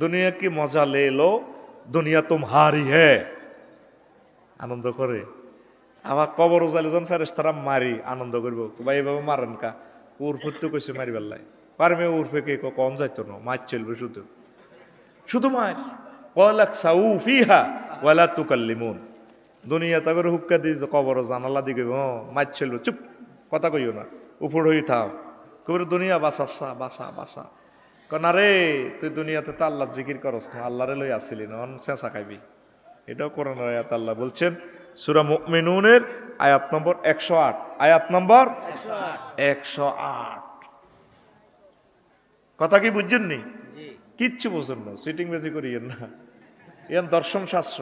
দুনিয়া কি মজা লে লো, দুনিয়া তুমহারি হে, আনন্দ করে। আবার কবর উজালে যখন ফেরেশতারা মারি আনন্দ করবো, ভাই এভাবে মারেন কা, উর্ফে তো কইছে মারি বেল্লাই পারমে, উর্ফে কে কম যাইতো না, মাছ চলবে শুধু শুধু মাছ। কলাক সাউ ফিহা ওয়ালা তুকাল্লিমুন, দুনিয়া তা করে হুক্কা দিয়ে কবর জানালা দিকে মাছ চলবে, চুপ কথা কইও না, উপর হয়ে থাও। কবর দুনিয়া বাসাসা বাসা বাসা, না রে তুই দুনিয়াতে তো আল্লাহ জিকির করস না, আল্লাহরে লই আসিলি না, চেঁচা খাইবি। এটাও কোরআনের আয়াত, আল্লাহ বলছেন সূরা মুমিনুনের আয়াত নম্বর 108, আয়াত নম্বর 108। কথা কি বুঝছেন নি? কিচ্ছু বুঝুন না, সিটিং বেজি করিয়েন না, ইয়ান দর্শন শাস্ত্র।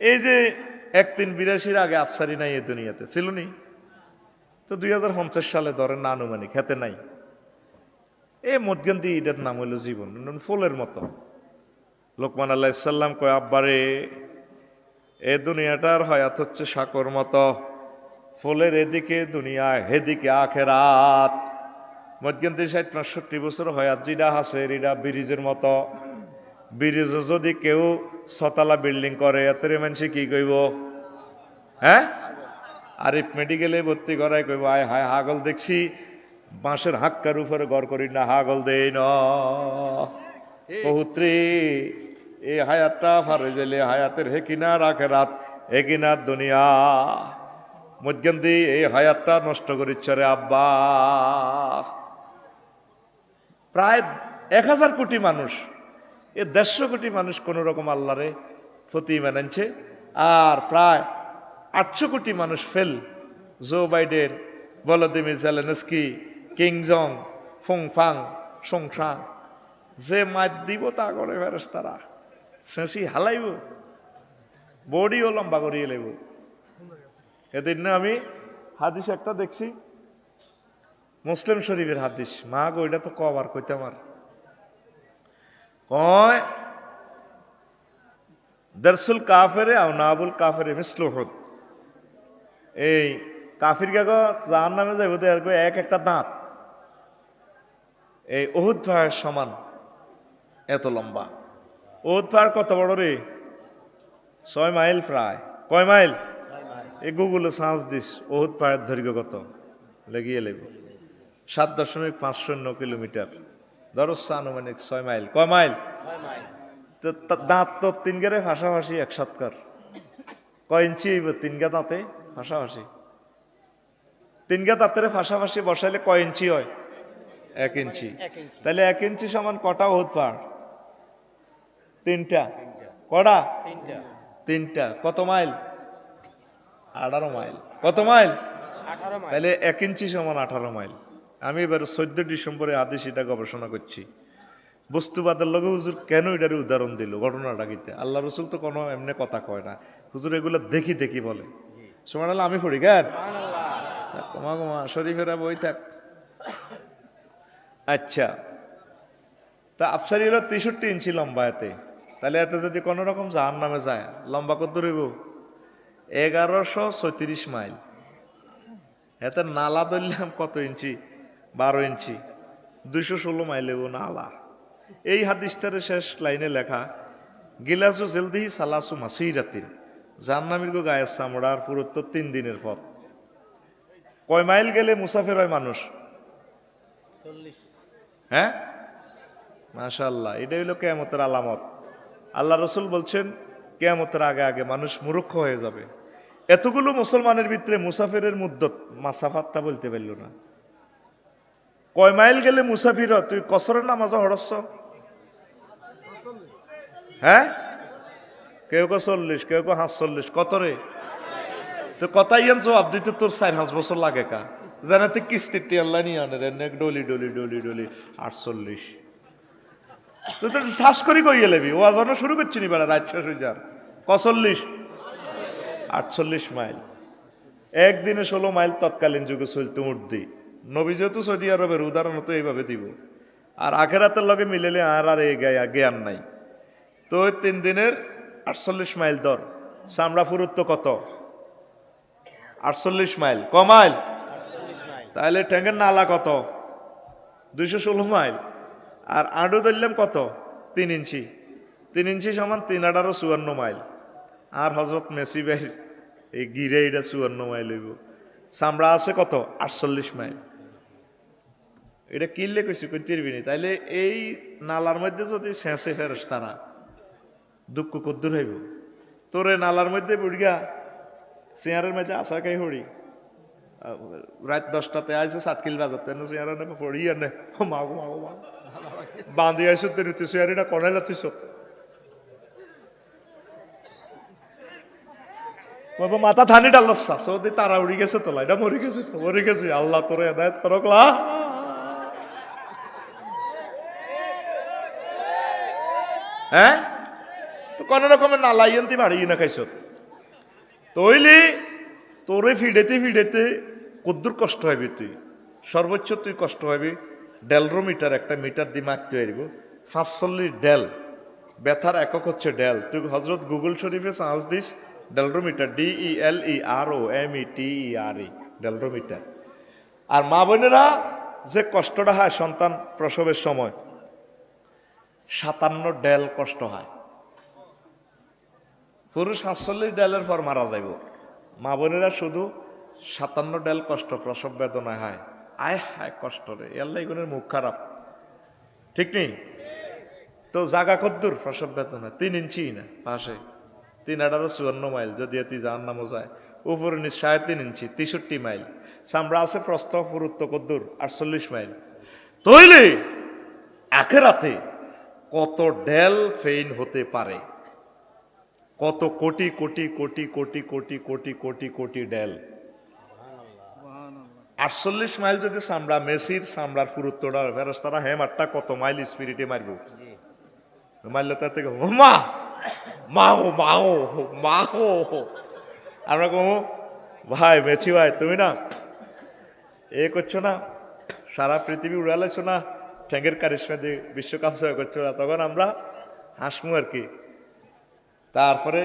এই যে 1382 আগে আফসারি নাই এই দুনিয়াতে ছিল নি, তো 2050 সালে ধরেন না আনুমানিক হাতে নাই। এই মধ্যগান্ধী এটার নাম হইল জীবন, ফুলের মতো। লোকমান আলাইহিস সালাম কয় আব্বারে, এ দুনিয়াটার হায়াত হচ্ছে সাকর মতো, ফুলের এদিকে দুনিয়া হেদিকে আখেরাত। মধ্যগান্ধী 60-65 বছর হায়াত যেটা আছে এটা ব্রিজের মতো। ব্রিজ যদি কেউ 6 তলা বিল্ডিং করে এতে মানুষে কি কইব? হ্যাঁ, আরিফ মেডিকেলে ভর্তি করাই কইব আয় হায় হাগল দেখছি, বাঁশের হাক্কার উপরে ঘর করি না, হাগল দেই ন কহুত্রী। এই হায়াতটা ফারে গেলে হায়াতের হেকিনা রাখে রাত, হেকিনার দুনিয়া। মধ্যগান্ধী এই হায়াতটা নষ্ট করিচ্ছে রে আব্বা। প্রায় 1000 কোটি মানুষ, এ 150 কোটি মানুষ কোন রকম আল্লাহরে ফতি মানাচ্ছে, আর প্রায় 800 কোটি মানুষ fail. Joe Biden, Volodymyr Zelensky, Kim Jong, ফুং ফাং, সংসাং, যে মাত দিব তা করে ফেরেশতারা শেষি হালাইব, বডিও লম্বা করিয়ে লেব। এদিন না আমি হাদিস একটা দেখছি, মুসলিম শরীফের হাদিস, মা গো এটা তো কবার কইতাম আর কয় দরসুল কাফেরে আও নাবুল কাফেরে মিসলুহুদ। এই কাফির গাগো যার নামে যাইব এক একটা দাঁত এই উহুদ পাহাড়ের সমান, এত লম্বা। উহুদ পাহাড় কত বড় রে? 6 মাইল প্রায়। কয় মাইল? এই গুগলে সার্চ দিস উহুদ পাহাড়ের দৈর্ঘ্য কত, লেগিয়ে লেব 7.5 কিলোমিটার। ধরো আনুমানিক 6 মাইল। কয় মাইল? দাঁত তো 3 গেরে ভাষাভাষি 1/7। কয় ইঞ্চি 3 গা দাঁতে ভাষাভাষি? 3 গা দাঁতের ভাষাভাষি বসাইলে কয় ইঞ্চি হয়? 1 ইঞ্চি। তাহলে 1 ইঞ্চি সমান কটা উহুদ পাহাড়? 3টা। কটা? 3টা। কত মাইল? 18 মাইল। কত মাইল? 18 মাইল। তাহলে 1 ইঞ্চি সমান 18 মাইল। আমি এবার 14 ডিসেম্বরে আদেশ এটা গবেষণা করছি, বস্তুবাদের লগে হুজুর কেন এটার উদাহরণ দিল, ঘটনাটা কিতে। আল্লাহ রসুল তো কোনো এমনি কথা কয় না, হুজুর এগুলো দেখি দেখি বলে। সুবহানাল্লাহ, আমি পড়ি কেন? কমা কমা শরীফেরা বই থাক। আচ্ছা, তা আফসারি হলো 63 ইঞ্চি লম্বা এতে। তাহলে এতে যদি কোনো রকম জাহান্নামে যায়, লম্বা কত রইব? 1136 মাইল। এতে নালা ধরলাম কত ইঞ্চি? 12 ইঞ্চি। 216 মাইল হইব নালা। এই হাদিসটারে শেষ লাইনে লেখা, গিলাসু জেলদিহি সালাসু মাসিরাতিন, জাহান্নামীর গো গায়ের চামড়ার পুরুত্ব 3 দিনের পথ। কয় মাইল গেলে মুসাফির হয় মানুষ? 40। হ্যাঁ, মাশাআল্লাহ, এটা হইল কিয়ামতের আলামত। আল্লাহ রসুল বলছেন কিয়ামতের আগে আগে মানুষ মূর্খ হয়ে যাবে। এতগুলো মুসলমানের ভিতরে মুসাফিরের মুদ্দত মাসাফাতটা বলতে পারল না। কয় মাইল গেলে মুসাফির? তুই কসরের নামাজও হরস্য? হ্যাঁ, কেউ কেউ 40, কেউ কেউ 45। কত রে? তো কথাই জবাব দিতে তোর 4-5 বছর লাগে কা, জানা তুই কিস্তির টিয়াল্লা নিয়ে আনে ডলি ডলি ডলি ডলি 48। তুই তো ঠাস করি কইয়ে লেবি, ও আজ শুরু করছি নি বেড়া, রাত শেষ হয়ে যার। 40, 48 মাইল। একদিনে 16 মাইল তৎকালীন যুগে চলতে উঠদি। নবী যেহেতু সৌদি আরবের উদাহরণ তো এইভাবে দিব, আর আখেরাতের লগে মিলেলে আর এই জ্ঞান নাই। তো 3 দিনের 48 মাইল ধর, চামড়া পুরুত্ব কত? 48 মাইল। ক মাইল? তাহলে ট্যাঙ্কের নালা কত? 216 মাইল। আর আডু ধরলাম কত 3 ইঞ্চি, 3 ইঞ্চি সমান 3×18 = 54 মাইল। আর হজরত মেসি ভাই এই গিরে এটা 54 মাইল হইব। চামড়া আছে কত 48 মাইল। এটা কিনলে কইছি কইতে পারবি না। তাইলে এই নালার মধ্যে যদি শেষে ফেরেশতারা দুঃখ কদ্দুর হইব। তোরে নালার মধ্যে বুড়িয়া চেয়ারের মধ্যে আসা খাই হড়ি রাত 10টাতে আইসে 7 কিল বাজাতে চেয়ারে পড়ি আনে মাগো মাগো মা বাঁধি আইসো তুই চেয়ারিটা কনাইলা তুই সত বাবা মাথা থানি ডালসা সৌদি তারা উড়ি গেছে তোলা এটা মরে গেছে আল্লাহ তোরে হেদায়েত করকলা। হ্যাঁ তো কোন রকমের নালাইয়ন্তি বাড়ি না খাইছ তৈলি তোরে ফিডেতে কদ্দুর কষ্ট হইবি তুই সর্বোচ্চ তুই কষ্ট হইবি 1.5 মিটার একটা মিটার দিয়ে মাখতে হইব 45 ডেল ব্যথার একক হচ্ছে ডেল। তুই হজরত গুগল শরীফে search this 1.5 metre DELEROMETER 1.5 metre. আর মা বোনেরা যে কষ্টটা হয় সন্তান প্রসবের সময় 57 ডেল কষ্ট হয়। পুরুষ 48 ডেলের পর মারা যাইব, মা বোনেরা শুধু 57 ডেল কষ্ট প্রসব বেদনায় হয়। আয় হায় কষ্ট রে আল্লাহ এগুলোর মুখ খারাপ ঠিক নেই তো জাগা কদ্দুর প্রসব বেদনা 3 ইঞ্চি না পাশে 3×18 মাইল যদি এটি যার নামও যায় উপরে নিচ 3.5 ইঞ্চি 63 মাইল। চামড়া আছে প্রস্থ পুরুত্ব কদ্দুর 48 মাইল। তৈলে আখেরাতে কত ডেল ফেইন হতে পারে, কত কোটি কোটি কোটি কোটি কোটি কোটি কোটি কোটি ডেল। 48 মাইল যদি চামড়া মেসির চামড়ার পুরুত্বটা ফেরেশতারা হেমারটা কত মাইল স্পিরিটে মারব মারলে তার থেকে মা মাও মাও মাও আমরা কমু ভাই মেছি ভাই তুমি না এ করছো না সারা পৃথিবী উড়ালাইছো না ঠ্যাঙ্গের কারিশমা দিয়ে বিশ্বকাপ জয় করছো না তখন আমরা হাসমু আর কি। তারপরে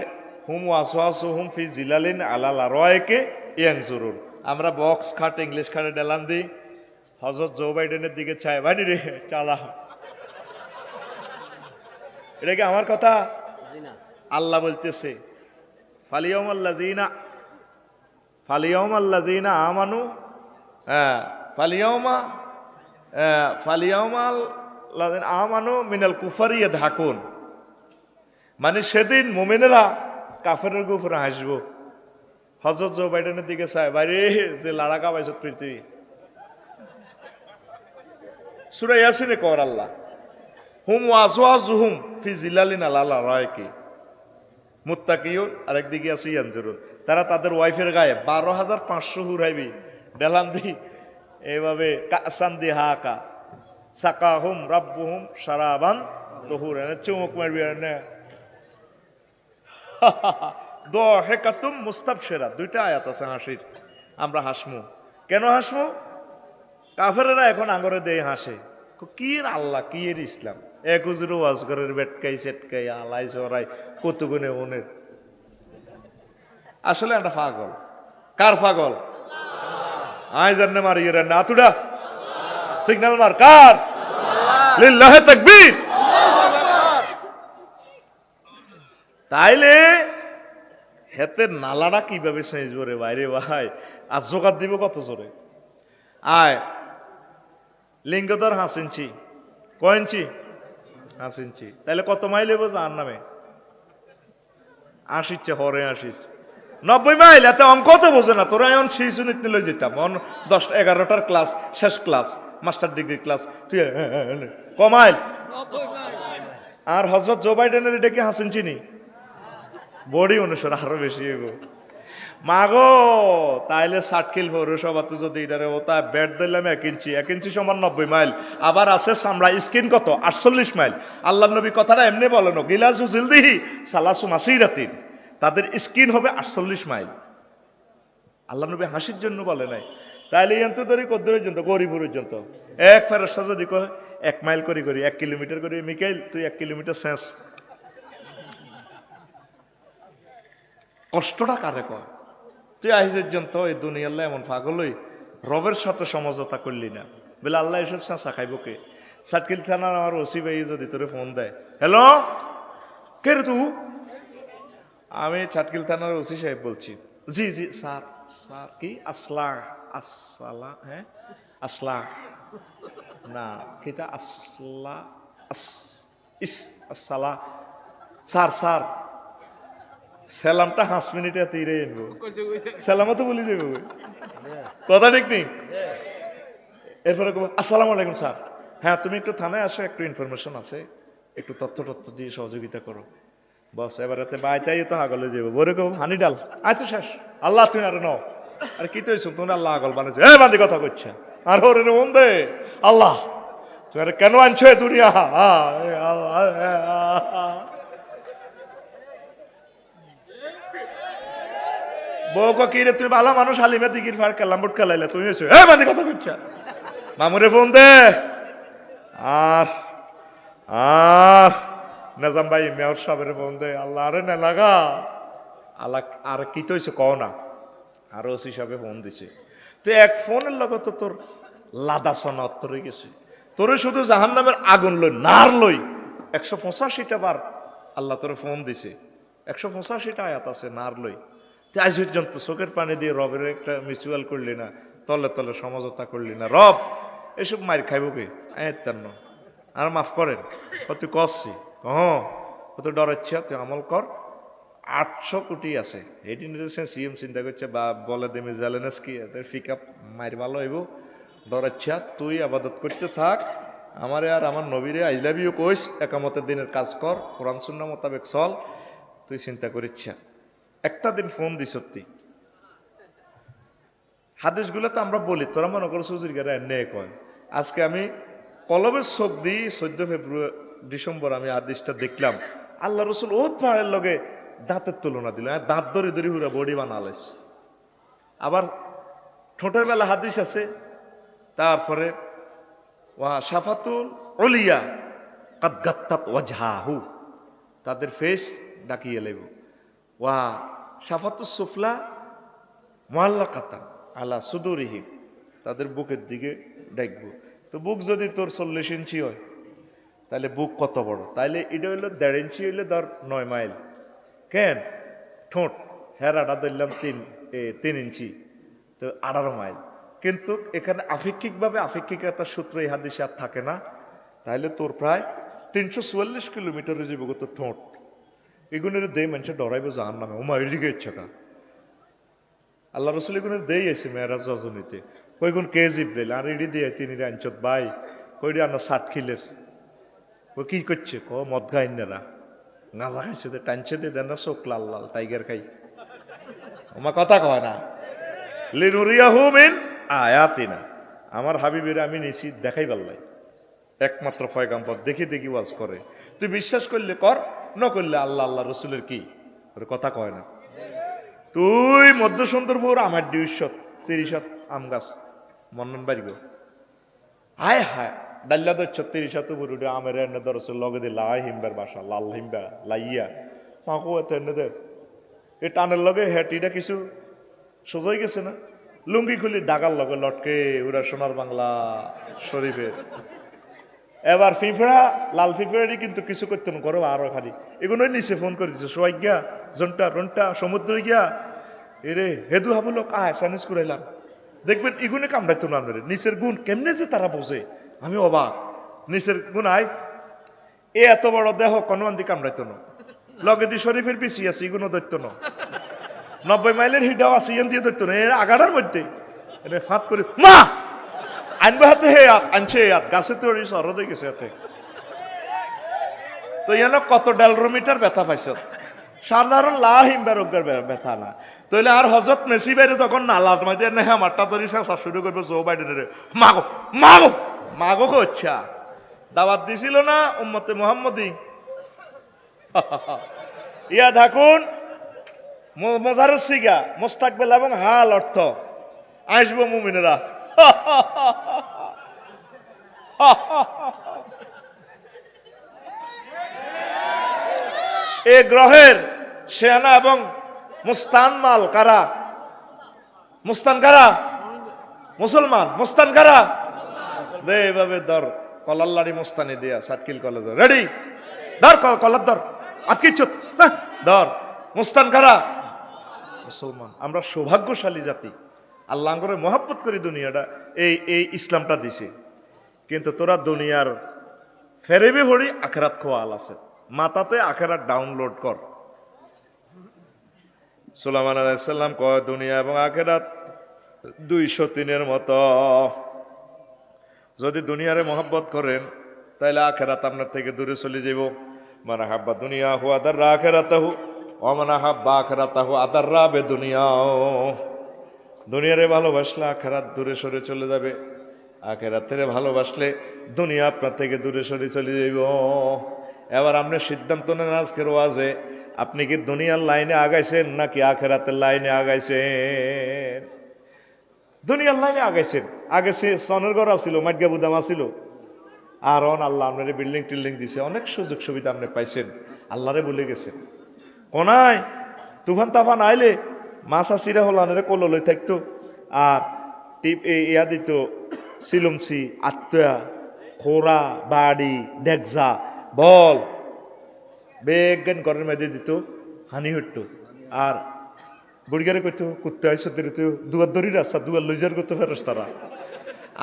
হুম ওয়াসওয়াসু হুম ফি জিলালিন আলাল আরওয়াইকে ইয়ানজুরুন আমরা বক্স খাট ইংলিশ খাটে ডেলান দিই হযরত জো বাইডেনের দিকে চাই বাড়ি রে চালা। এটা কি আমার কথা? আল্লাহ বলতেছে ফালিয়াউমাল্লাযিনা আমানু ফালিয়াউমাল্লাযিনা আমানু মিনাল কুফারি ইয়াদহাকুন মানে সেদিন মুমিনেরা কাফেরের উপরে হাসবো। হযরত জো বাইডেনের দিকে চায় বাইরে যে লাড়াকা পাইছত পৃথিবী সূরা ইয়াসিনে কর আল্লাহ হুম ওয়াজওয়াজুহুম ফি জিলালিন আলাল আরাইকি মুত্তাকিউন আরেকদিকে আছে ইয়ানজুরুন তারা তাদের ওয়াইফের গায়ে 12,500 হুরাইবি ডেলান দি এইভাবে কাসান দি হাকা সাকাহুম রাব্বুহুম শারাবান তুহুরা চুমুক মারবি না দহেকাতুম মুস্তাবশিরা দুইটা আয়াত আছে হাসির। আমরা হাসমু কেন হাসমু? কাফেরেরা এখন আঙ্গরে দেয় হাসে কি আল্লাহ কি এর ইসলাম এক হুজুর ওয়াজ করের বেটকাই সেটকাই আলাই চড়াই কত গুণে ওনের আসলে একটা পাগল। কার পাগল? আয় জান্নে মারি এর না তুডা সিগন্যাল মার কার লিল্লাহি তাকবীর। তাইলে হেতে নালাটা কিভাবে চেঞ্জ করে বাইরে ভাই আর জোগাড় দিব কত জোরে আয় লিঙ্গধর 5 ইঞ্চি কয় ইঞ্চি 5 ইঞ্চি তাইলে কত মাইল হইব যার নামে 80 হরে 80 90 মাইল। এত অঙ্ক তো বোঝে না তোরা এখন সেই শুনিত নিলে যেতাম 10-11টার ক্লাস শেষ ক্লাস মাস্টার ডিগ্রি ক্লাস তুই কমাইল আর হযরত জো বাইডেনের এটা কি 5 ইঞ্চি নি বডি অনুসারে আরো বেশি হইব মাগো। তাইলে 60 কিল পৌরসভা তো যদি এটারে ওটা ব্যাট দিলাম 1 ইঞ্চি সমান 90 মাইল। আবার আছে চামড়া স্কিন কত 48 মাইল। আল্লাহ নবী কথাটা এমনি বলেন গিলাসু জিলদিহি সালাসু মাসিরাতিন তাদের স্কিন হবে 48 মাইল। আল্লাহ নবী হাসির জন্য বলে নাই। তাইলে এন্তু ধরি কদ্দুর পর্যন্ত গরিব পর্যন্ত এক ফেরেশতা যদি কয় 1 মাইল করি 1 কিলোমিটার করি মিকাইল তুই 1 কিলোমিটার শেষ কষ্টটা কারে কয়? তুই আজ পর্যন্ত এই দুনিয়াল্লাহ এমন পাগলই রবের সাথে সমঝোতা করলি না বলে আল্লাহ এসব চেঁচা খাইব কে? সাতকিল থানার আমার ওসি ভাই যদি তোরে ফোন দেয়, হ্যালো কে রে তুই? আমি চাটকিল থানার ওসি সাহেব বলছি। জি জি স্যার। স্যার কি? আসলা আসলা হ্যাঁ আসলা না কিটা আসলা ইস আসসালা স্যার স্যার সালামটা 5 মিনিটে তীরে এনবো, সালামও তো বলি যাবো, কথা ঠিক নেই। এরপরে আসসালামু আলাইকুম স্যার, হ্যাঁ তুমি একটু থানায় আসো, একটু ইনফরমেশন আছে, একটু তথ্য দিয়ে সহযোগিতা করো। বস এবারে বাইতাই তো আগলে যাবো, বলে কো হানি ডাল আচ্ছা শেষ, আল্লাহ তুমি আর নাও। আর কি তো তুমি আল্লাহ আগল বানাইছো, এ বান্দি কথা করছে আর ওরে মন দে আল্লাহ তুমি আর কেন আনছো এ দুনিয়া। বউ কি রে তুমি ভালো মানুষ, হালিমা দিকির ফার কালাম বুট কালাইলে তুমি এসো, এ বান্দি কথা করছে মামুরে ফোন দে। আর আর নাজাম ভাই মেয়র সাহেবের ফোন দে, আল্লাহ আরে না লাগা আল্লাহ আর কি তো হয়েছে কও না। আর ওসি সাহেবে ফোন দিছে, তো এক ফোনের লগত তোর লাদা সনা অত্তর হয়ে গেছে, তোরে শুধু জাহান নামের আগুন লই নার লই 185টা বার আল্লাহ তোরে ফোন দিছে, 185টা আয়াত আছে নার লই। আজ পর্যন্ত চোখের পানি দিয়ে রবের একটা মিউচুয়াল করলি না, তলে তলে সমঝোতা করলি না, রব এসব মার খাইব কে আয়াত্তান্ন আর মাফ করেন তুই করছি কত ডরাচ্ছা তুই আমল কর। 800 কোটি আছে এটি নিয়েছেন সিএম চিন্তা করছে বা বলে দেমে জ্যালেনেস কি পিক আপ মার ভালো হইব, ডরাচ্ছা তুই আবাদত করতে থাক, আমারে আর আমার নবীরে আই লাভ ইউ কইস, একামতের দিনের কাজ কর, কোরআন সুন্নাহ মোতাবেক চল, তুই চিন্তা করিচ্ছা। একটা দিন ফোন দিস সত্যি হাদিসগুলো তো আমরা বলি, তোরা মনে করো সুজির গাড়ি এনে কয়। আজকে আমি কলবের চোখ দিই 14 ডিসেম্বর আমি হাদিসটা দেখলাম, আল্লাহ রসুল ওত পাহাড়ের লগে দাঁতের তুলনা দিল, দাঁত ধরে ধরে হুরা বডি বানালেস। আবার ঠোঁটের বেলা হাদিস আছে, তারপরে ওয়া সাফাতুল অলিয়া কাদগাত্তাত ওয়াজহাহু, তাদের ফেস ডাকিয়ে লেব। ওয়া সাফাতুস সুফলা মুআল্লাকাতা আলা সুদুরিহিম, তাদের বুকের দিকে ডাকবো। তো বুক যদি তোর 40 ইঞ্চি হয় তাহলে বুক কত বড়, তাইলে এটা হইলো 1.5 ইঞ্চি হইলে ধর 9 মাইল। কেন ঠোঁট হেরাটা ধরলাম 3 ইঞ্চি, তো 18 মাইল। কিন্তু এখানে আপেক্ষিকতার সূত্র এই হাদিসে আর থাকে না, তাহলে তোর প্রায় 344 কিলোমিটার যাবো তোর ঠোঁট। এগুলোর দেই মানুষের ডরাইব জাহান নামে, ওমা এদিকে ইচ্ছাটা আল্লাহ রসুল এগুলোর দেই আছে মেয়েরাজ রজনীতে, কইগুন কে জিব্রাইল আর এডি দিয়ে তিনি আনচত ভাই কইডি আনা 60 কিলের ও কি করছে ক মদ খাইনারা গাঁজা খাইছে টানছে দিয়ে দেন না, চোখ লাল লাল টাইগার খাই, আমার কথা কয় না। লিনুরিয়াহু মিন আয়াতিনা, আমার হাবিবের আমি নিছি দেখাই পারলাই, একমাত্র পয়গাম্বর দেখি দেখি ওয়াজ করে, তুই বিশ্বাস করলে কর, ন করলে আল্লাহ আল্লাহ রসুলের কি ওর কথা কয় না। তুই মধ্য সুন্দরপুর আমার 230 আম গাছ মন্নন বাড়িব হায় হায় ডাল্লা ধরছ 30 উপর উঠে আমের এনে ধরছ লগে দিয়ে লাই হিমবার বাসা লাল হিমবা লাইয়া মাকো এত এনে দে এ টানের লগে হেটিটা কিছু সোজাই গেছে না, লুঙ্গি খুলি ডাকার লগে লটকে উড়া সোনার বাংলা শরীফের। এবার ফিফড়া লাল ফিফড়ারই কিন্তু কিছু করতে না করো আরো খালি এগুলোই নিচে ফোন করে দিচ্ছে সোয়াই গিয়া জন্টা রন্টা সমুদ্রে গিয়া এরে হেদু হাবুলো কায় সানিস করাইলাম, দেখবেন এগুনে কামড়াইতো না আপনার নিচের গুণ কেমনে যে তারা বোঝে, আমি অবাক। নিচের গুণ আয় এ এত বড় দেহ কনবান্দি কামড়াইতো না, লগে দি শরীফের পিছিয়ে আছে এগুলো ধরতো না, 90 মাইলের হিটাও আছে ইয়ান দিয়ে ধরতো না, এর আগাড়ার মধ্যে এটা ফাঁত করে মা আনবে হাতে হে আনছে গাছে তো সরদ হয়ে গেছে হাতে। তো ইয়ানো কত ডেলরোমিটার ব্যথা পাইছ, সাধারণ লা হিমবার রোগের ব্যথা না। তাহলে আর হজরত মেসি বাইরে যখন নালার মধ্যে নেহা মাঠটা ধরি শুরু করবে জো বাইডেনের মাগো মাগো মাগো হচ্ছা দাওয়াত দিছিল না উম্মতে মুহাম্মদি। ইয়া থাকুন মজারের সিগা মোস্তাকবেল এবং হাল অর্থ আসবো মুমিনেরা। এ গ্রহের সেনা এবং মুস্তান মাল কারা? মুস্তান কারা? মুসলমান। মুস্তান কারা? এইভাবে ধর কলাল্লারি মোস্তানি দিয়া সাতকিল কলেজ রেডি ধর কলার ধর আটকিচ্ছ ধর মোস্তান কারা মুসলমান। আমরা সৌভাগ্যশালী জাতি, আল্লাহ করে মহাব্বত করি দুনিয়াটা, এই ইসলামটা দিছে। কিন্তু তোরা দুনিয়ার ফেরেবি ভরি আখেরাত খোয়াল আছে, মাথাতে আখেরাত ডাউনলোড কর। সুলাইমান আলাইহিস সালাম কয় দুনিয়া এবং আখেরাত 203 মতো। যদি দুনিয়ারে মহব্বত করেন তাহলে আখেরাত আপনার থেকে দূরে চলে যাব। মানে হাব্বা দুনিয়া হু আদাররা আখেরাতাহু ওয়া মান হাব্বা আখেরাতাহু আদাররা বেদুনিয়াও। দুনিয়ারে ভালোবাসলে আখেরাত দূরে সরে চলে যাবে, আখেরাতের ভালোবাসলে দুনিয়া আপনার থেকে দূরে সরে চলে যাইব। এবার আপনি সিদ্ধান্ত নেন আজকের ওয়াজে, আপনি কি দুনিয়ার লাইনে আগাইছেন নাকি আখেরাতের লাইনে আগাইছেন? দুনিয়ার লাইনে আগাইছেন, আগে সনের ঘর আসিল, মাটগা বুদাম আসিল, আর আল্লাহ আপনার বিল্ডিং টিল্ডিং দিছে, অনেক সুযোগ সুবিধা আপনি পাইছেন, আল্লাহরে ভুলে গেছেন। কোনায় তুফান তাফান আইলে মাছ আসিরা হল আনারে কললৈ থাকতো, আর টিপ ইয়া দিত সিলুমছি আত্মা খোরা বাড়ি ডেকজা বল বেগান ঘরের মেয়েদের দিত হানি হট্ট। আর বুড়িগারে কইতো কুত্তে আইসো তো দুয়ার দড়ি রাস্তা দুয়ার লইজার করতে ফেরস তারা।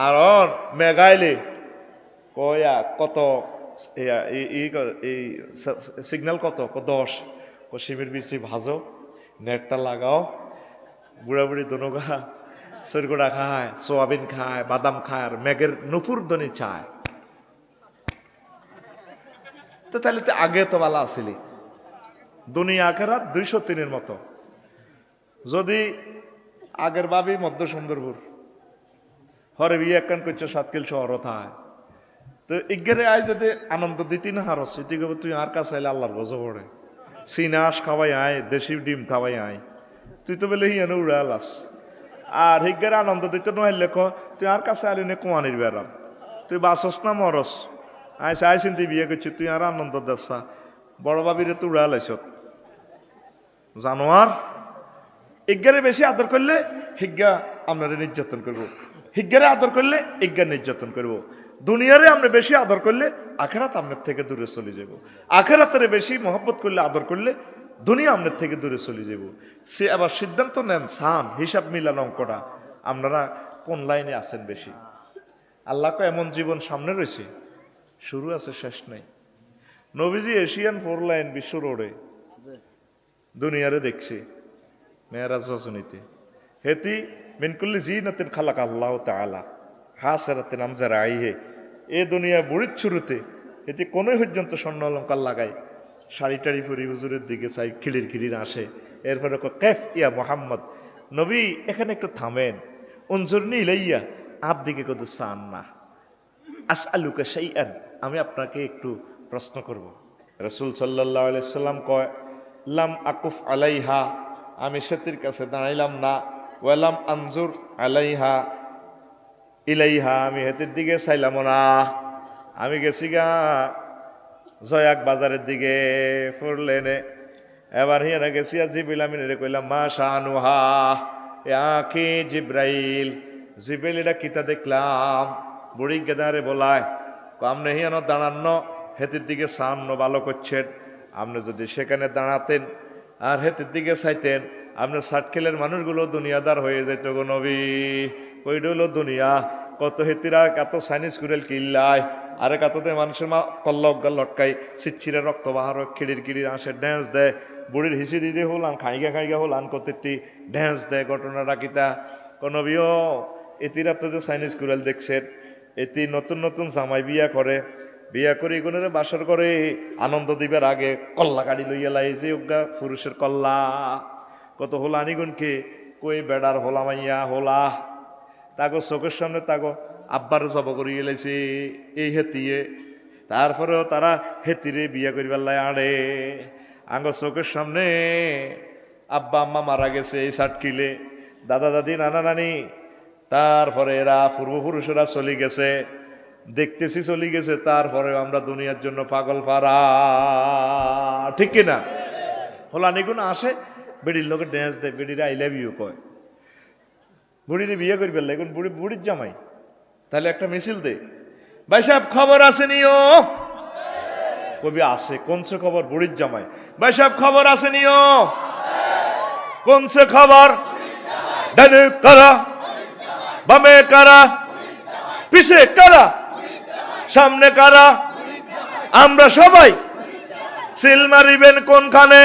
আর মেঘাইলে কয়া কত এই সিগন্যাল কত 10 সিমের বিচি ভাজো, নেটটা লাগাও, বুড়া বুড়ি দনগা সরগোড়া খায়, সোয়াবিন খায়, বাদাম খায়, আর মেঘের নুপুর দনি চায়। তো তাহলে তো আগে তো ভালো আসিলি। দুনিয়া আখেরাত 203 মতো। যদি আগের ভাবি মধ্য সুন্দরপুর হরে বিয়ে একখান করছো 7 কিল শহর থায়, তো ইজ্ঞারে আয় যদি আনন্দ দিতি না হারস তুই কবে তুই আর কাছে আইলে আল্লাহর গজব পড়ে। সিনাস খাওয়াই আয়, দেশি ডিম খাওয়াই আয়, তুই তো বলে হিয়ানো উড়ালাস। আর হিজ্ঞারে আনন্দ দিতে নহাইলে তুই আর কাছে আইলি নে কুয়ানির বেড়াম, তুই বাসস না মরস। আইসে আইসিন তুই বিয়ে করছি, তুই আর আনন্দ দেসা, বড় বাবিরে তো উড়ালাইছ জানোয়ার। ইজ্ঞারে বেশি আদর করলে হিজ্ঞা আপনারে নির্যাতন করবো, হিজ্ঞারে আদর করলে ইজ্ঞা নির্যাতন করবো। দুনিয়ারে আমরা বেশি আদর করলে আখেরাত আপনার থেকে দূরে চলে যাব। আখেরাতের বেশি মহব্বত করলে আদর করলে দুনিয়া আপনার থেকে দূরে চলে যাব। সে আবার সিদ্ধান্ত নেন, সান হিসাব মিলান অঙ্কটা, আপনারা কোন লাইনে আছেন বেশি। আল্লাহকে এমন জীবন সামনে রয়েছে, শুরু আছে শেষ নাই। নবীজি এশিয়ান 4 লাইন বিশ্ব রোডে দুনিয়ারে দেখছি মেয়েরাজ রজনীতে, হেতি মিনকুল্লি জিনাতিন খালাক আল্লাহ তাআলা হাসরাতিন আমজারা আইহে। এ দুনিয়া বুড়ির শুরুতে এতে কোনোই পর্যন্ত স্বর্ণ অলঙ্কার লাগায়, শাড়ি টাড়ি পরি হুজুরের দিকে চাই, খিলির খিলির আসে। এরপরে কেফ ইয়া মোহাম্মদ, নবী এখানে একটু থামেন, উনজুরনি ইলাইয়া, আর দিকে কত চান না, আসআলুকা শাইআন, আমি আপনাকে একটু প্রশ্ন করব। রাসূল সাল্লাল্লাহু আলাইহি সাল্লাম কয় লাম আকুফ আলাইহা, আমি সেতির কাছে দাঁড়াইলাম না, ওয়ালাম আনজুর আলাইহা ইলাইহা, আমি হেতির দিকে চাইলাম না। আমি গেছি গা জয়াক বাজারের দিকে ফুরলেনে, এবার হিয়ারা গেছি আর জিব্রাইল আমিনে কইলাম মা শানুহা, এ আখি জিব্রাইল, জিব্রাইল এটা কিতা দেখলাম? বুড়ি গেদারে বলায় আমনে হিয়ানো দাঁড়ান্ন হেতির দিকে সান্ন ভালো করছেন, আপনি যদি সেখানে দাঁড়াতেন আর হেতির দিকে চাইতেন, আপনার সাতক্ষীলের মানুষগুলো দুনিয়াদার হয়ে যেত গো নবী। কইটা হলো দুনিয়া, কত হেতিরা কত চাইনিজ কুড়েল কিল্লায়, আরে কাততে মানুষের মা কল্লা অজ্ঞা লটকাই, ছিচ্ছিরে রক্ত বাহার খিড়ির খিড়ির আসে ড্যান্স দেয়, বুড়ির হিসি দিদি হলান খাইগা খাইগা হলান কতটি ড্যান্স দেয়। ঘটনাটা কিতা নবীও এতিরা তো যে চাইনিজ কুড়েল দেখছেন, এটি নতুন নতুন জামাই বিয়া করে, বিয়া করে এগুলোর বাসর করে আনন্দ দিবার আগে কল্লা গাড়ি লইয়া লাই, যে অজ্ঞা পুরুষের কল্লা কত হোলা আনিগুনকে কই বেড়ার হোলা মাইয়া হোলা, তাগো চোখের সামনে তাগো আব্বার জব করিয়ে লাইছে এই হেতিয়ে, তারপরেও তারা হেতিরে বিয়া করিবার লাই আড়ে। আঙ্গ চোখের সামনে আব্বা আম্মা মারা গেছে এই সাতকিলে, দাদা দাদি নানা নানি, তারপরে এরা পূর্বপুরুষেরা চলে গেছে, দেখতেছি চলে গেছে, তারপরে আমরা দুনিয়ার জন্য পাগল পারা, ঠিক কিনা? হোলা নিগুন আসে বেড়ির লোকে ড্যান্স দেয়, বেড়িরা আই লাভ ইউ কয়, বুড়িরে বিয়ে করবে এখন বুড়ি বুড়ির জামাই, তাহলে একটা মিছিল দে, ভাই সাহেব খবর আসেনিও, কবি আছে কোনছে খবর বুড়ির জামাই। ভাই সাহেব খবর আসেনিও, কোনছে খবর, ডানে কারা, বামে কারা, পিছে কারা, সামনে কারা, আমরা সবাই সিল মারিবেন কোনখানে।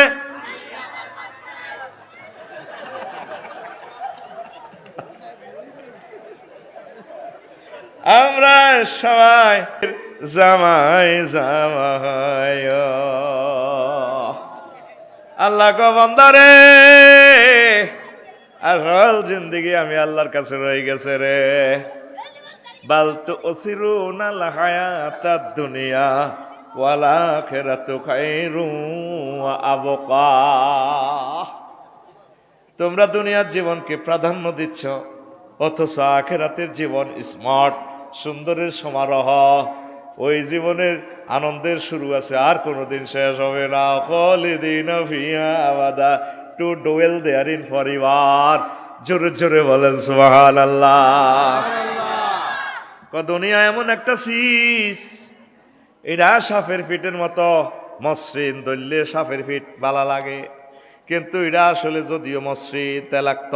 আমরা সবাই জামাই জামাই। আল্লাহ গো বান্দারে, আসল জিন্দেগি আমি আল্লাহর কাছে রয়ে গেছে রে। বালতু ওসিরুনাল হায়াতাদ দুনিয়া ওয়াল আখিরাতু খায়রু ওয়া আবকা। তোমরা দুনিয়ার জীবনকে প্রাধান্য দিচ্ছ, অথচ আখিরাতের জীবন স্মার্ট, সুন্দরের সমারোহ। ওই জীবনের আনন্দের শুরু আছে, আর কোনোদিন শেষ হবে না। খালিদিনা ফিহা আবাদা, to dwell there in forever. জোরে জোরে বলেন সুবহানাল্লাহ। দুনিয়া এমন একটা সিস, এটা সাপের ফিটের মতো মসৃণ, ধরলে সাপের ফিট ভালো লাগে, কিন্তু এটা আসলে যদিও মসৃণ তেলাক্ত,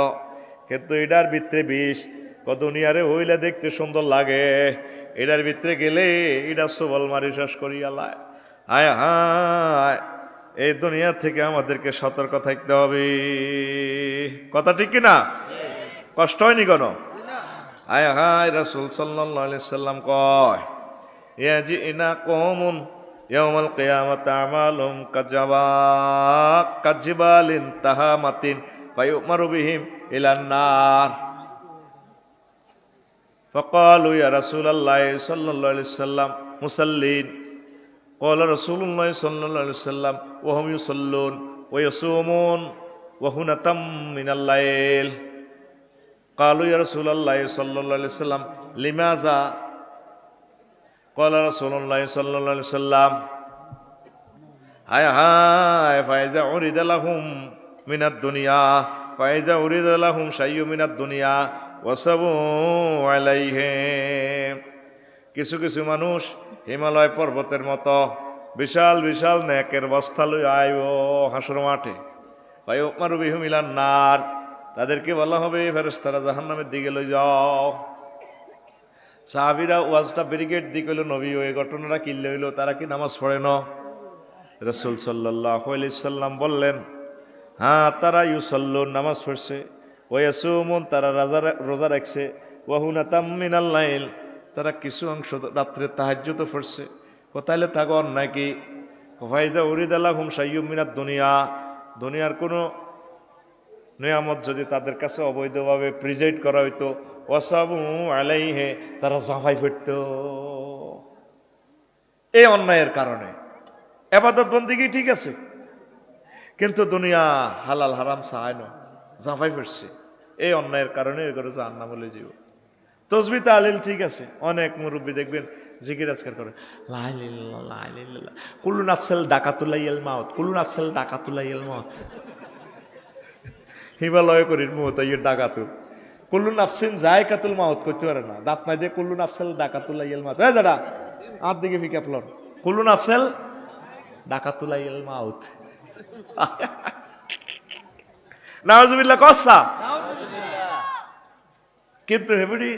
কিন্তু এটার ভিতরে বিষ। দুনিয়ারে হইলে দেখতে সুন্দর লাগে, এটার ভিতরে গেলে এটা সবল মারি শেষ করি আল্লাহ। হায় হায়, এই দুনিয়া থেকে আমাদেরকে সতর্ক থাকতে হবে। কথা ঠিক কিনা? কষ্ট হয়নি কেন? হায় হায়, রাসূল সাল্লাল্লাহু আলাইহি সাল্লাম কয়, ইয়াজিনা কওমুন ইয়াউমাল কিয়ামাতি আমালুম কাজিবালিন তাহামাতিন ফায়ুমারু বিহিম ইলান নার। ফাকালু ইয়া রাসূলুল্লাহ সাল্লাল্লাহু আলাইহি সাল্লাম মুসাল্লিন। ক্বালা রাসূলুল্লাহ সাল্লাল্লাহু আলাইহি সাল্লাম ওয়া হুম ইউসাল্লুন ওয়া ইয়াসুমুন ওয়া হুনাতাম মিনাল লাইল। ক্বালু ইয়া রাসূলুল্লাহ সাল্লাল্লাহু আলাইহি সাল্লাম লিমাযা। ক্বালা রাসূলুল্লাহ সাল্লাল্লাহু আলাইহি সাল্লাম, হায় হায়, ফাইজা উরিদা লাহুম মিনাদ দুনিয়া, ফাইজা উরিদা লাহুম শাইয়্যুম মিনাদ দুনিয়া ওয়াসাবু আলাইহিম। কিছু কিছু মানুষ হিমালয় পর্বতের মতো বিশাল বিশাল নেকের বস্তা লই আইব হাসর মাঠে। ফায়ুমারু বিহিম ইলান নার, তাদেরকে বলা হবে ফেরেশতারা জাহান্নামের দিকে লই যাও। সাহাবীরা ওয়াজটা ব্যারিকেড দিয়ে কইল, নবী ওই ঘটনাটা কি লইল, তারা কি নামাজ পড়ে না? রাসূল সাল্লাল্লাহু আলাইহি সাল্লাম বললেন, হ্যাঁ, তারা ইউসাল্লুন নামাজ পড়ছে, ওয়া ইয়াসুমুন তারা রোজা রাখছে, ওয়া হুনাতাম মিনাল লাইল তারা কিছু অংশ রাত্রে তাহাজ্জুদ পড়ছে। কোথাইলে থাকো অন্যায় কি? ফাইজা উরিদা লাহুম শাইয়্যুম মিনাদ দুনিয়া, দুনিয়ার কোনো নিয়ামত যদি তাদের কাছে অবৈধভাবে প্রিজাইড করা হইতো, ওয়াসাবু আলাইহি তারা জাফাই পড়ত। এই অন্যায়ের কারণে ইবাদত বন্দেগী ঠিক আছে, কিন্তু দুনিয়া হালাল হারাম চায় না, জাফাই পড়ছে। এই অন্যায়ের কারণে এগুলো জাহান্নামে লয়ে যাবে। তসবিহ তাহলিল ঠিক আছে, অনেক মুরব্বী দেখবেন জিকির আজকার করে, লা ইলাহা ইল্লাল্লাহ লা ইলাহা ইল্লাল্লাহ, কুল্লু নাফসিল ডাকাতুল্লাহিল মাউত, কুল্লু নাফসিল ডাকাতুল্লাহিল মাউত। হিমালয় করির মুহূর্তে ডাকাতু কুল্লু নাফসিন যায়কাতুল মাউত করতে পারে না, দাঁত নাই দিয়ে কুল্লু নাফসিল ডাকাতুল্লাহিল মাউত। এই যারা আর দিকে ফিকা ফলন, কুল্লু নাফসিল ডাকাতুল্লাহিল মাউত। নাউজুবিল্লাহ কসা। কিন্তু হেবড়ি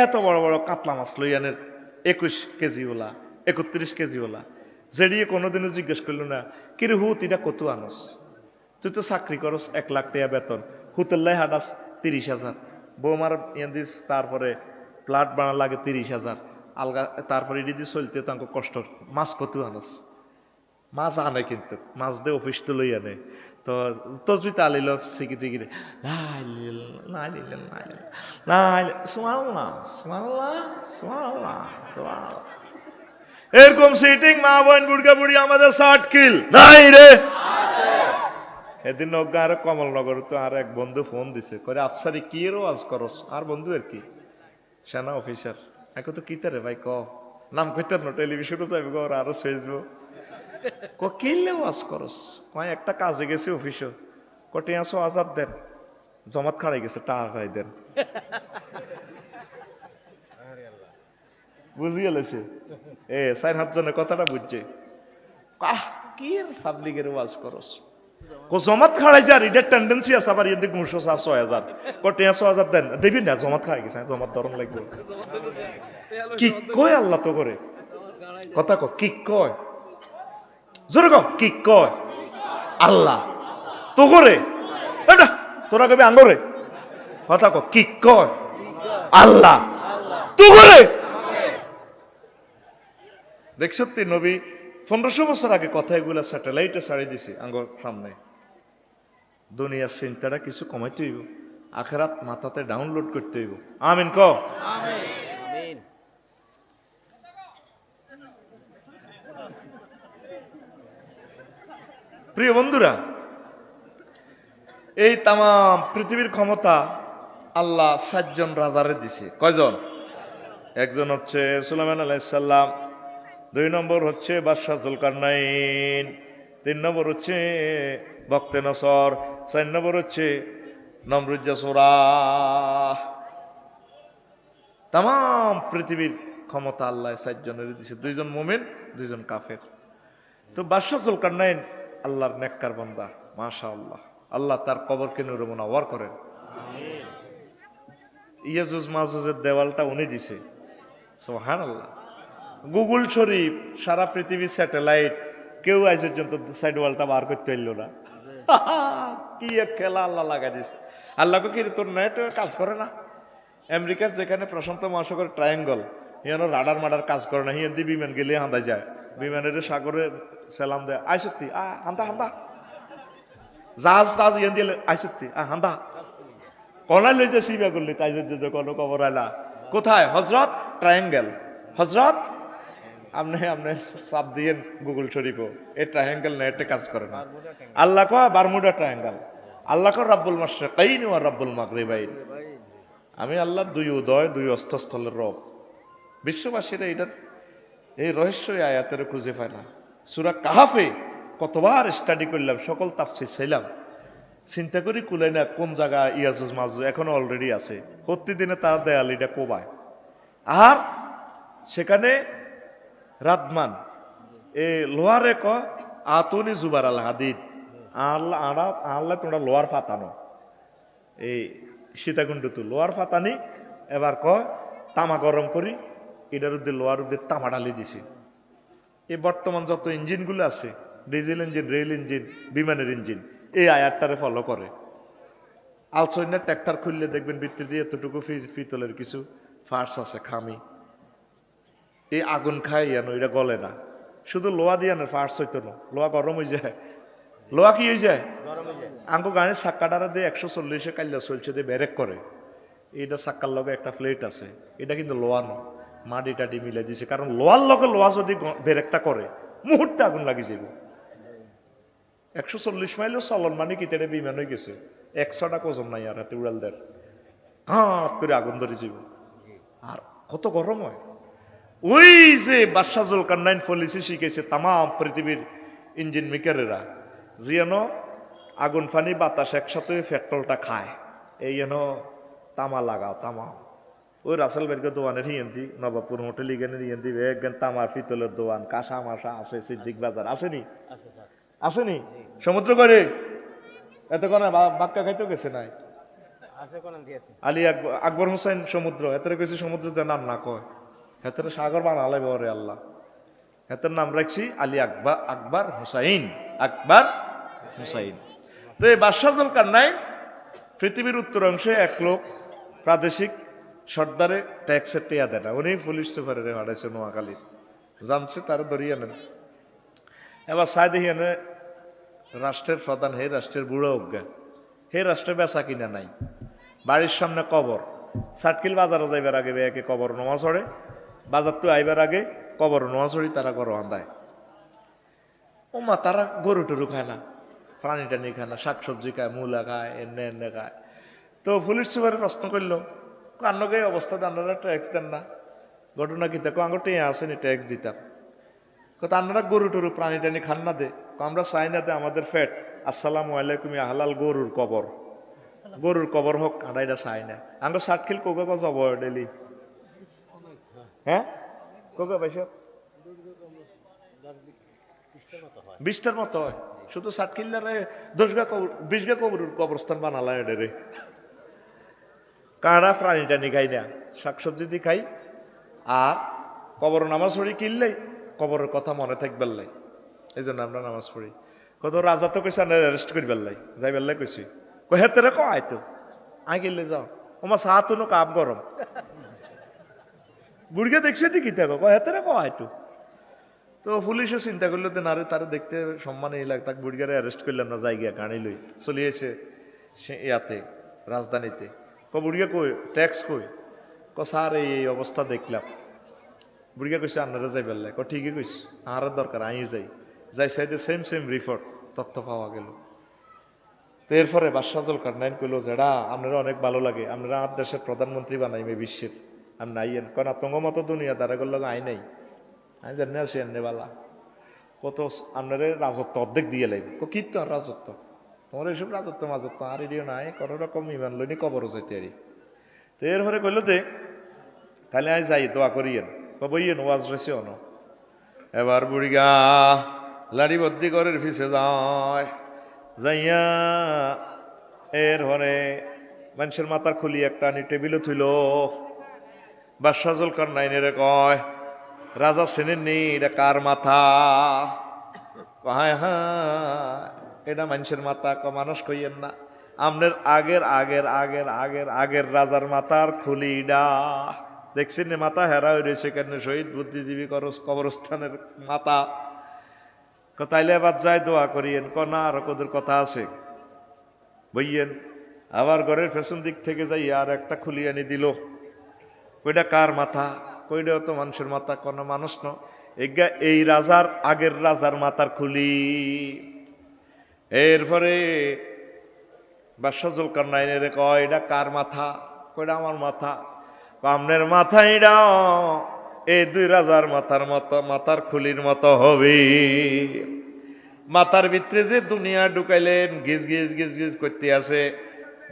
এত বড় বড় কাতলা মাছ লইয়ানের 21 কেজি ওলা 31 কেজি ওলা, যেড়িয়ে কোনোদিনও জিজ্ঞেস করল না, কিরে হুত এটা কত আনস? তুই তো চাকরি করস 1 লাখ টাকা বেতন, হুতেল্লাই হাঁটাস 30,000, বৌমার ইয়ে দিস, তারপরে প্লাট বানা লাগে 30,000 আলগা, তারপরে এটি দিয়ে চলতে তাঙ্ক কষ্ট, মাছ কত আনস? মাছ আনে, কিন্তু মাছ দিয়ে অফিস তো লই আনে। তো তসবিহ তাহলিল শিখিতে গিয়ে এরকম সিটিং মা বোন বুড়কা বুড়ি আমাদের 60 কিল নাই রে। এদিন আর কমলনগর তো আর এক বন্ধু ফোন দিছে, করে আফসারি কি এর ওয়াজ করস? আর বন্ধু আর কি সেনা অফিসার, এখন তো কিতে রে ভাই ক নাম কইতার না, টেলিভিশনে যাইব গো আরো সেজবো। কিনলে ওয়াজ করস? কয় একটা কাজে গেছে অফিসে, কটে আসো আজাদ দেন, জমাত খাড়াই গেছে টাকা খাই দেন। বুঝি গেলেছে এ 4-5 জনের কথাটা বুঝছে কাহ কি পাবলিকের ওয়াজ করস কো জমাত খাড়াই যার এটার টেন্ডেন্সি আছে আবার এদিকে 500-6,000 কোটি 6,000 দেন দেবি না জমাত খাই গেছে জমাত ধরন লাগবে কি কয় আল্লাহ তো করে কথা কো কি কয় জোরে কও কি কয় আল্লাহ তো করে এটা তোরা কবি আঙ্গরে কথা কো কি কয় আল্লাহ তো করে দেখছ নবী 1500 বছর আগে কথা এগুলা স্যাটেলাইটে ছাড়ি দিছে আঙ্গর সামনে দুনিয়ার চিন্তাটা কিছু কমাইতে হইব আখেরাত মাথাতে ডাউনলোড করতে হইব আমিন ক আমিন প্রিয় বন্ধুরা এই তাম পৃথিবীর ক্ষমতা আল্লাহ 7 জন রাজারে দিছে কয়জন একজন হচ্ছে সুলাইমান আলাইহিস সালাম 2 নম্বর হচ্ছে বাদশাহ জুলকারনাইন 3 নম্বর হচ্ছে বক্তে নসর 4 নম্বর হচ্ছে নমরুজ্জাসুরা তাম পৃথিবীর ক্ষমতা আল্লাহ 7 জনের দিছে 2 জন মুমিন 2 জন কাফের তো বাদশাহ জুলকারনাইন আল্লাহর নেককার বান্দা মাশাআল্লাহ আল্লাহ তার কবরকে নূরে মুনাওয়ার করেন আমিন ইয়াজুজ মাজুজের দেওয়ালটা উনি দিছে সুবহানাল্লাহ গুগল শরীফ সারা পৃথিবী স্যাটেলাইট কেউ আজ পর্যন্ত সাইড ওয়ালটা বার করতে পারলো না কি এক খেলা আল্লাহ লাগা দিছে আল্লাহকে কি তোর নেট কাজ করে না আমেরিকার যেখানে প্রশান্ত মহাসাগরের ট্রায়াঙ্গল ইয়ানো রাডার মাডার কাজ করে না হিয়ান দি বিমান গেলে হাঁদা যায় বিমানের সাগরে সালাম দেয় আইসত্তি হান্দা হান্দা জাহাজ টাজ ইয়ান দিয়ে আইসত্তি হান্দা কনাই লই যে সিবা করলি তাই যদি কোনো খবর আইলা কোথায় হজরত ট্রায়াঙ্গেল হজরত আপনি চাপ দিয়ে গুগল শরীফও এই ট্রায়াঙ্গেল নেটে কাজ করে না আল্লাহ কয় বারমুডা ট্রায়াঙ্গেল আল্লাহ কয় রাব্বুল মাশরিকাইন ওয়া রাব্বুল মাগরিবাইন আমি আল্লাহ 2 উদয় 2 অস্তস্থলের রব বিশ্ববাসীরা এটার এই রহস্যই আয়াতের খুঁজে পায় না সূরা কাহাফে কতবার স্টাডি করলাম সকল তাফসীর চাইলাম চিন্তা করি কুলাই না কোন জায়গা ইয়াজুজ মাজুজ এখনো অলরেডি আছে প্রতিদিনে তার দেয়ালিটা কোবায় আর সেখানে রাদমান এ লোহারে ক আতুনি জুবার আল হাদিদ আল্লাহ আল্লাহ তোমরা লোহার ফাতানো এই সীতাকুণ্ড তো লোহার ফাতানি এবার ক তামা গরম করি এটার উদ্দে লোহার উদ্দে তামা ঢালি দিছি এই বর্তমান যত ইঞ্জিনগুলো আছে ডিজেল ইঞ্জিন রেল ইঞ্জিন বিমানের ইঞ্জিন এই আয়াতটারে ফলো করে আলসইনার ট্র্যাক্টর খুললে দেখবেন ভিত্তি দিয়ে এতটুকু পিতলের কিছু ফার্স আছে খামি এই আগুন খাই জানো এটা গলে না শুধু লোহা দিয়ে না ফার্স হইতো না লোহা গরম হয়ে যায় লোহা কি হয়ে যায় আঙ্কু গানের চাক্কাটারা দিয়ে 140-এ কাল্লা চলছে দিয়ে ব্যারেক করে এইটা চাক্কার লগে একটা প্লেট আছে এটা কিন্তু লোহা নয় মাটি টাটি মিলে দিছে কারণ লোহার লগে লোহা যদি ব্যারেকটা করে মুহূর্তে আগুন লাগি যাব 140 মাইলও চলন মানে কি তেড়ে বিমান হয়ে গেছে 100টা ওজন নাই আর হাতে উড়ালদের হাত করে আগুন ধরে যাব আর কত গরম হয় ওই যে বাদশাহ জুলকারনাইন পলিসি শিখেছে তাম পৃথিবীর ইঞ্জিন মেকারেরা যেন আগুন ফানি বাতাস একসাথে পেট্রোলটা খায় এই যেন তামা লাগাও তামা ওই রাসেল বেরকে দোয়ানের হিয়েন্দি নবাবপুর হোটেল ইগেনের হিয়েন্দি একজন তামার পিতলের দোয়ান কাঁসা মাসা আছে সিদ্দিক বাজার আসেনি আসেনি সমুদ্র করে এত কোন বাক্কা খাইতে গেছে নাই আলী আকবর হোসেন সমুদ্র এত গেছে সমুদ্র যে নাম না কয় হেতের সাগর বানালে বরে আল্লাহ হেতের নাম রাখছি আলী আকবর হুসাইন আকবর হুসাইন তো এই বাদশাহ জুলকারনাইন পৃথিবীর উত্তর অংশে এক লোক প্রাদেশিক সর্দারে ট্যাক্সের টিয়া দেয় না উনি পুলিশ সুপারে হারাইছে নোয়াখালীর জানছে তারা ধরিয়ে নেন এবার সাই দেখি এনে রাষ্ট্রের প্রধান হে রাষ্ট্রের বুড়ো অজ্ঞা হে রাষ্ট্রে বেচা কিনা নাই বাড়ির সামনে কবর সাটকিল বাজারে যাইবার আগে একে কবর নোয়া ছড়ে বাজার তো আইবার আগে কবর নোয়া ছড়ি তারা গরু আন্দায় ও মা তারা গরু টরু খায় না প্রাণী টানি খায় না শাকসবজি খায় মূলা খায় এনে এনে খায় তো পুলিশ সুপারে প্রশ্ন করলো কান্নকে অবস্থা আপনারা ট্যাক্স দেন না ঘটনা কি দেখো আঙ্গুর টিয়া আসেনি ট্যাক্স দিতাম কত আপনারা গরু টরু প্রাণী টানি খান না দে আমরা চাই না দে আমাদের ফ্যাট আসসালামু আলাইকুম হালাল গরুর কবর হোক আমরা এটা চাই না আঙ্গুর সাতখিল কোকা যাব ডেলি হ্যাঁ কবে পাইছো? 20টার মতো হয়। শুধু সাতকিল্লারে 20 গা কবরস্থান বানালা এডে রে। কারা প্রাণী টানি খাই না, শাকসবজি দিয়ে খাই। আর কবর নামাজ পড়ি কিনলেই কবরের কথা মনে থাকবার লাই, এই জন্য আমরা নামাজ পড়ি। কত রাজা তো কইছে অ্যারেস্ট করি বেল্লাই, যাই বেল্লাই কইছি, হেতেরে ক আইতো আই গেলে যাও আমার সাহা তো কাপ গরম বুড়িকে দেখছে ঠিকই থাকো হেতেরে ক আইতো। তো পুলিশে চিন্তা করলো যে নারে তারে দেখতে সম্মান এই লাগ, তাকে বুড়িগারে অ্যারেস্ট করলাম না, জায়গা গাড়ি লই চলিয়েছে সে ইয়াতে রাজধানীতে। বুড়িয়া কই ট্যাক্স কই? স্যার এই অবস্থা দেখলাম। বুড়িয়া কইছে আপনারা যাই বেল্লাই, ঠিকই কইস আর দরকার আই যাই সাইডে সেম রিপোর্ট তথ্য পাওয়া গেল। তো এরপরে বাদশাহ জুলকারনাইন কইল যেটা আপনারা অনেক ভালো লাগে, আপনারা আমার দেশের প্রধানমন্ত্রী বানাইবে বিশ্বের, আমি নাইয়েন কারণ আপনার মতো দুনিয়া দ্বারা করল আই নাই, আমি জানি আসি এনে বালা কত আপনার রাজত্ব অর্ধেক দিয়ে লাগবে। কি তো আর রাজত্ব, তোমার এইসব রাজত্ব মাজত্ব আর এরিও নাই, কোনো রকম ইমান লইনি কবরও যেতে আরি। তো এরপরে কইল দে তাহলে আই যাই দোয়া করিয়েন, বইয়েন ওয়াজ রেছে অন। এবার বুড়িগা লাড়ি বদ্দি করে ফিসে যায়, যাইয়া এরপরে মানুষের মাথার খুলি একটা আনি টেবিলে থইল। বাদশাহ জুলকারনাইনের কয় রাজা চেনেন নি এটা কার মাথা? হায় হায় এটা মানুষের মাথা। মানুষ কইয়েন না, আপনার আগের আগের আগের আগের আগের রাজার মাথার খুলিডা দেখছেন না, মাথা হেরা হয়ে রয়েছে কেন? শহীদ বুদ্ধিজীবী কবরস্থানের মাথা। তাইলে এবার যাই দোয়া করিয়েন। না আর কদের কথা আছে, বইয়েন। আবার ঘরের পেছন দিক থেকে যাই আর একটা খুলি আনি দিল। কইটা কার মাথা? কইটাও তো মানুষের মাথা। কোনো মানুষ ন, এই রাজার আগের রাজার মাথার খুলি। এরপরে বাদশাহ জুলকারনাইনের কয় এটা কার মাথা? কইটা আমার মাথা। আপনার মাথা এটাও এই দুই রাজার মাথার মতো, মাথার খুলির মতো হবে। মাথার ভিতরে যে দুনিয়া ঢুকাইলেন, গিজ গিজ গিজ গিজ করতে আছে,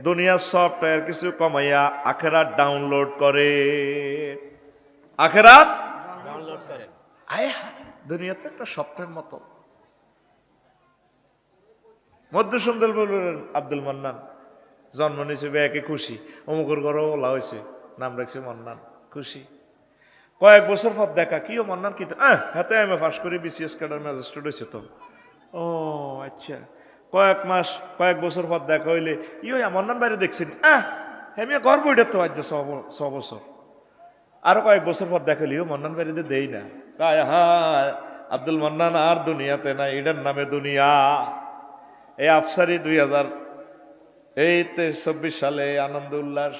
দুনিয়ার সফটওয়্যার কিছু কমাইয়া আখেরাত ডাউনলোড করে, আখেরাত ডাউনলোড করেন। আয় দুনিয়াতে একটা স্বপ্নের মতো। মধ্যসন্দেল বললেন আব্দুল মান্নান জন্ম নিয়েছে বেয়াকে খুশি, অমুকের ঘরও ওলা হয়েছে, নাম রাখছে মান্নান, খুশি। কয়েক বছর পর দেখা, কিও মান্নান কি? হাতে আমি পাস করি বিসিএস ক্যাডার ম্যাজিস্ট্রেট হয়েছে তো। ও আচ্ছা। কয়েক বছর পর দেখা হইলে মান্নান বাইরে দেখছেন, হ্যাঁ ঘর বইটা তো আজ 6 বছর। আরো কয়েক বছর পর দেখা হইলে মান্নান বাড়িতে দেই না। হায় আব্দুল মান্নান আর দুনিয়াতে নাই, এটার নামে দুনিয়া। এই আফসারি 2024 সালে আনন্দ উল্লাস,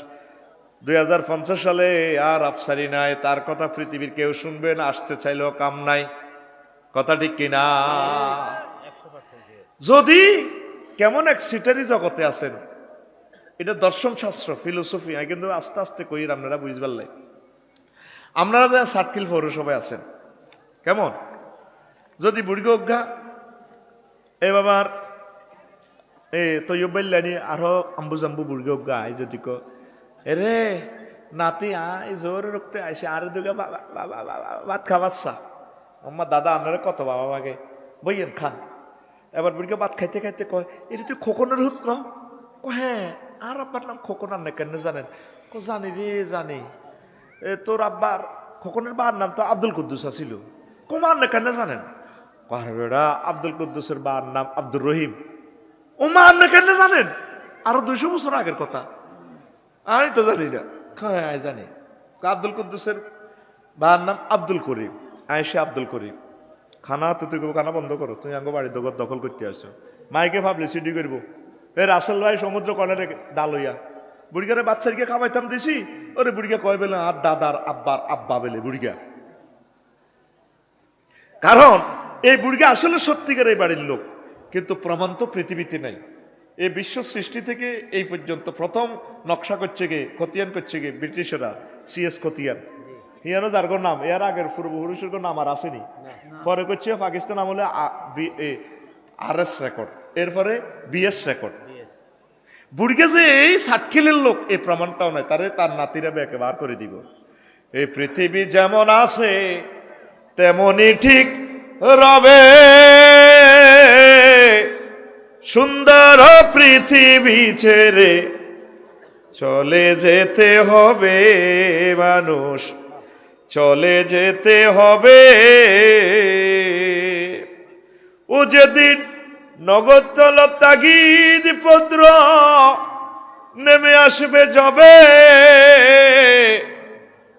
2050 সালে আর আফসারি নাই। তার কথা পৃথিবীর কেউ শুনবে না, আসতে চাইলেও কাম নাই। কথা ঠিক কিনা? যদি কেমন এক সিটারি জগতে আছেন, এটা দর্শন শাস্ত্র, ফিলোসফি। কিন্তু আস্তে আস্তে কই আপনারা বুঝবার লাই। আপনারা যারা সাতকিল পৌরসভায় আছেন, কেমন যদি বুড়িগো অজ্ঞা এ বাবার তৈয়বাইলানি আরো আম্বু জাম্বু বুড়িগো অজ্ঞা আই যদি রে নাতি আই জোরে রক্তে আইসে আরে দুগা ভাত খাবাচ্ছা আমার দাদা আপনারা কত বাবা মাগে বইয়েন খান। এবার বুড়িগো ভাত খাইতে খাইতে কয় এটা তুই খোকনের হুত ন? হ্যাঁ। আর আব্বার নাম খোকন, আর না কেন জানেন? জানি রে জানি। তোর আব্বার খোকনের বার নাম তো আব্দুল কুদ্দুস ছিল। কুমার না কেন জানেন? বেড়া আব্দুল কুদ্দুসের বার নাম আব্দুর রহিম। ও মান না কেন জানেন? আরো 200 বছর আগের কথা, আমি তো জানি না। হ্যাঁ জানি। আব্দুল কুদ্দুসের বার নাম আব্দুল করিম, আয়েশা আব্দুল করিম। খানা তো তুই খানা বন্ধ করো, তুমি আঙ্গ বাড়ি দখল করতে আসছো। মাইকে ভাবলি সিডি করবো। রাসেল ভাই সমুদ্র কলের ডাল হইয়া বুড়িগারে বাচ্চাকে খাওয়াইতাম দিছি। ওরে বুড়িগা কয় বেলে আর দাদার আব্বার আব্বা বেলে বুড়িগা। কারণ এই বুড়িগা আসলে সত্যিকার এই বাড়ির লোক, কিন্তু প্রমাণ তো পৃথিবীতে নাই। এই বিশ্ব সৃষ্টি থেকে এই পর্যন্ত প্রথম নকশা করছে গে, খতিয়ান করছে গে ব্রিটিশরা, সিএস খতিয়ান। ইয়ানো যার নাম এর আগের পূর্বপুরুষের নাম আর আসেনি। পরে করছে পাকিস্তান আমলে RS রেকর্ড, এরপরে BS রেকর্ড। বুড়িকে যে এই সাতখিলের লোক এই প্রমাণটাও নাই, তার নাতিরা একেবারে করে দিব। এই পৃথিবী যেমন আছে তেমনি ঠিক রবে সুন্দর পৃথিবী ছেড়ে চলে যেতে হবে মানুষ, চলে যেতে হবে। ও যেদিন নগদতল তাগিদ পত্র নেমে আসবে যাবে,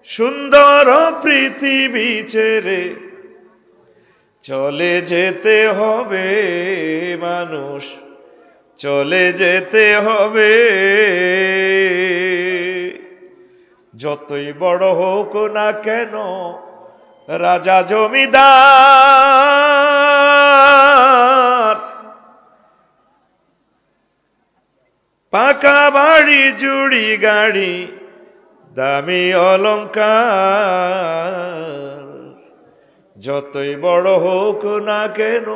সুন্দর পৃথিবী ছেড়ে চলে যেতে হবে মানুষ, চলে যেতে হবে। যতই বড় হোক না কেন রাজা জমিদার, পাকা বাড়ি জুড়ি গাড়ি দামি অলংকার, যতই বড় হোক না কেন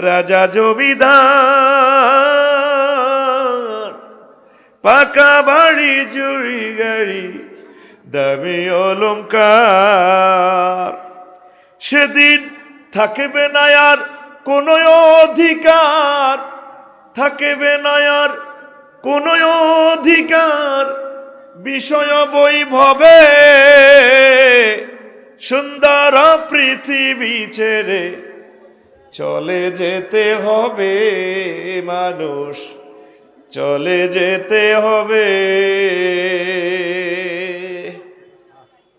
রাজা জমিদার, পাকা বাড়ি জুড়ি গাড়ি দামি অলংকার, সেদিন থাকবে না আর কোনো অধিকার, থাকবে না আর কোনো অধিকার বিষয় বৈভবে, সুন্দর পৃথিবী ছেড়ে চলে যেতে হবে মানুষ, চলে যেতে হবে।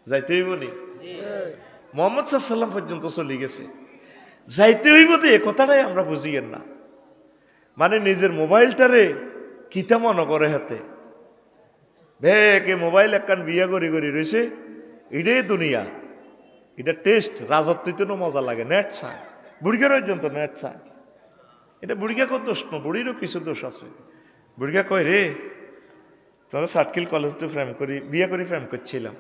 যাইতে হইব নি? মুহাম্মদ সাল্লাল্লাহু আলাইহি ওয়াসাল্লাম পর্যন্ত চলে গেছে, যাইতে হইব তো এ কথাটাই আমরা বুঝিয়েন না। মানে নিজের মোবাইলটারে কিতা মনে করে হাতে ভেকে মোবাইল একখান বিয়া করি করি রয়েছে, এটাই দুনিয়া, এটা টেস্ট, রাজত্ব মজা লাগে, নেট চায়, বুড়িগার পর্যন্ত নেট চায়। এটা বুড়িগা কত দোষ না, বুড়িরও কিছু দোষ আছে। বুড়িগা কয় রে তোরা সার্কিল কলেজ তো ফ্রেম করি বিয়া করি ফ্রেম করছিলাম,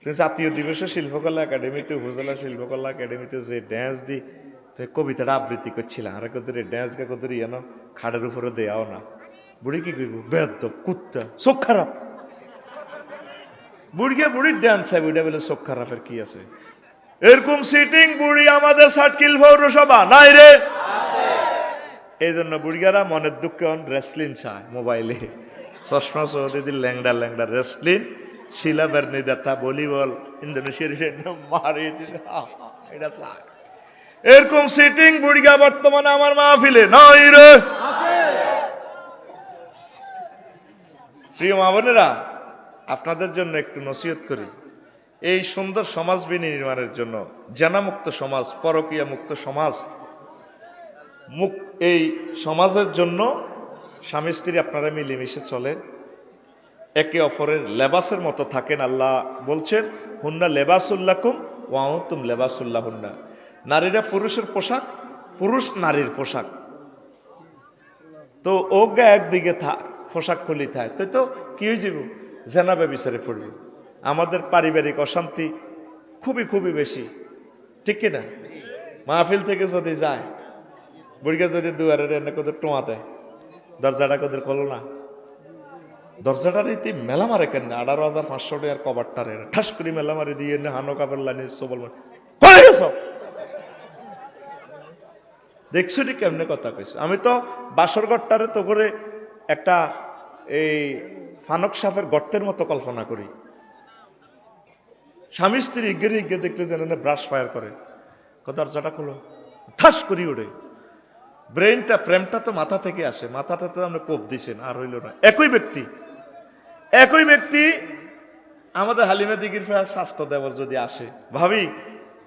তুমি জাতীয় দিবসে শিল্পকলা একাডেমিতে উপজেলা শিল্পকলা একাডেমিতে যে ড্যান্স দি তো কবিতাটা আবৃত্তি করছিলাম, আর কত ড্যান্স গা কত ইয়ে না খাটের উপরে দেয়াও না। বুড়ি কি করবো, বেদ কুত্তা, চোখ খারাপ। বুড়িকে বুড়ির ড্যান্স চাই, বুড়িটা বলে চোখ খারাপের কি আছে? এরকম সিটিং বুড়ি আমাদের সার্কিল পৌরসভা নাই রে। এই জন্য বুড়িগারা মনের দুঃখে রেসলিং চায় মোবাইলে, চশমা চৌধুরী ল্যাংডা ল্যাংডা রেসলিং, শিলা বেরনিদাতা ভলিবল, ইন্দোনেশিয়ার মারি এটা চায়। এরকম সিটিং বুড়িগা বর্তমানে আমার মাহফিলে নাই রে। প্রিয় মা বোনেরা, আপনাদের জন্য একটু নসিহত করি, এই সুন্দর সমাজ বিনির্মাণের জন্য, জেনামুক্ত সমাজ, পরকীয়া মুক্ত সমাজ, এই সমাজের জন্য স্বামী স্ত্রী আপনারা মিলেমিশে চলেন, একে অপরের লেবাসের মতো থাকেন। আল্লাহ বলছেন হুন্না লেবাসুল্লাকুম ওয়া আনতুম লেবাসুল্লাহুন্না, নারীরা পুরুষের পোশাক, পুরুষ নারীর পোশাক। তো ওগা একদিকে পোশাক খুলি থাকে তো কি হয়ে যাব, জেনাবে বিচারে পড়বে। আমাদের পারিবারিক অশান্তি খুবই খুবই বেশি, ঠিক কিনা? মাহফিল থেকে যদি যায়, বুড়িকে যদি দুয়ারে এনে কোথাও টোঁয়া দেয়, দরজাটা কোদের খোলো না, দরজাটা রীতি মেলা মারে কেন 18,500 টাকার কভারটারে ঠাস করে মেলা মারি দিয়ে এনে হানো কাপড় লাইনে সবল দেখছো নি কেমনে কথা কইছো। আমি তো বাসর ঘরটারে তো করে একটা এই ফানক সাপের গর্তের মতো কল্পনা করি। স্বামী স্ত্রী ইজ্ঞে ইজ্ঞে দেখলে যেন ব্রাশ ফায়ার করে, দরজাটা খোলো, ঠাস করি ওঠে। ব্রেনটা প্রেমটা তো মাথা থেকে আসে, মাথাটা তো আমরা কোপ দিছেন আর হইল না। একই ব্যক্তি আমাদের হালিমা দিঘির স্বাস্থ্য দেবর যদি আসে, ভাবি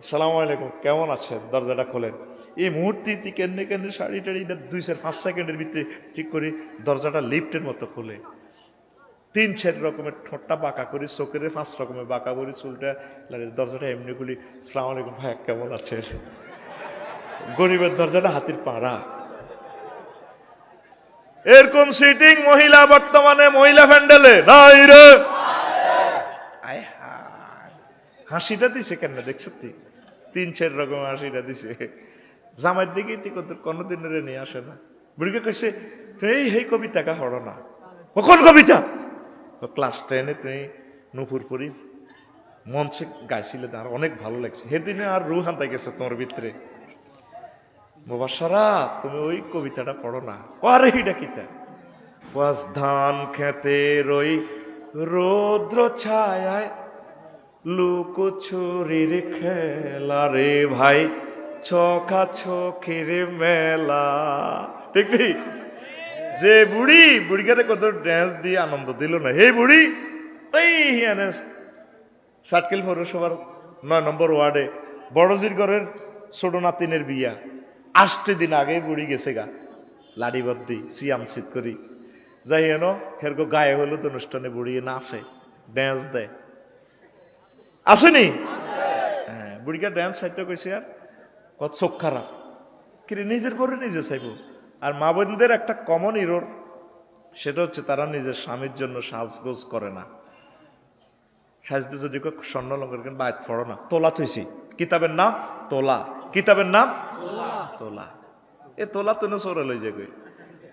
সালাম আলাইকুম কেমন আছেন, দরজাটা খোলেন, এই মুহূর্তে কেন্দ্রে কেন্দ্রে শাড়ি টাড়ি 2-5 সেকেন্ডের ভিতরে ঠিক করে দরজাটা লিফটের মতো খোলে। 3-4 রকমের ঠোঁটটা বাঁকা করি, চোখের 5 রকমের বাঁকা করি, চুলটা দরজাটা এমনি খুলি, সালাম আলাইকুম ভাই কেমন আছেন। গরিবের দরজাটা হাতির পাড়া। এরকম সিটিং মহিলা বর্তমানে মহিলা প্যান্ডেলে নাই রে। হাসিটা দিছে কেন দেখছ, 3-4 রকমের হাসিটা দিছে। জামাইয়ের দিকে কোনোদিন নিয়ে আসে না। বুড়িকে কইছে তুই এই কবিতাটা হড় না। কখন কবিতা? ক্লাস 10-এ তুই নুপুর পড়ি মঞ্চে গাইছিলে, আর অনেক ভালো লাগছে। সেদিনে আর রুহ হান্তাই গেছে তোমার ভিতরে। মুবাশশারা তুমি ওই কবিতাটা পড়ো না। আরে এটা কিতা? ওয়াজ ধান খেতে রই রৌদ্র ছায়ায় লুকোচুরির খেলা রে ভাই, ছকা ছকির মেলা। ঠিক নেই? যে বুড়ি বুড়িকারে কত ড্যান্স দিয়ে আনন্দ দিল না, হে বুড়ি ওই হিয়ানে সাটকেল পৌরসভার 9 নম্বর ওয়ার্ডে বড়জির ঘরের ছোট নাতিনের বিয়া, 8 দিন আগে বুড়ি গেছে গা লাড়িবদ্দি সিয়াম সিট করি যাই হেন হেরগো গায়ে হলুদ অনুষ্ঠানে বুড়ি নাচে, ড্যান্স দেয়। আসেনি? হ্যাঁ, বুড়িকা ড্যান্স চাইতে কইছে আর কত চোখ খারাপ, কিরে নিজের পরে নিজে চাইব। আর মা বোনদের একটা কমন ইরোর, সেটা হচ্ছে তারা নিজের স্বামীর জন্য সাজগোজ করে না। সাজতে যদি স্বর্ণ অলঙ্কার বাইত পড়ো না, তোলা থইছি, কিতাবের নাম তোলা, কিতাবের নাম তোলা। এ তোলা তুই সরে লই যাবে,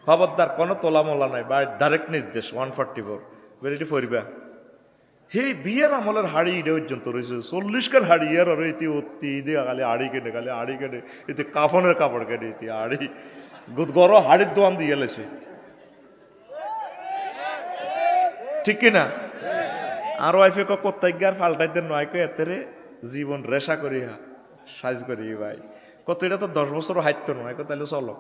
খবরদার কোনো তোলা মোলা নাই, বা ডাইরেক্ট নির্দেশ 144 বেরিটি ফরিবা। হে বিয়ের আমলের হাড়ি ইডে পর্যন্ত রয়েছে 40 কাল হাড়ি, আর এটি অতি দে গালে আড়ি কেনে, গালে আড়ি কেনে, এতে কাফনের কাপড় কেনে, এটি আড়ি গড় হাড়ির দোয়ান দিয়ে গেলেছে। ঠিক কিনা? আর ওয়াইফে কোথায় পাল্টাইতে নয় কো এতেরে জীবন রেশা করি সাজ করি ভাই কত, এটা তো 10 বছরও হাইতো নয় কো, তাহলে চলো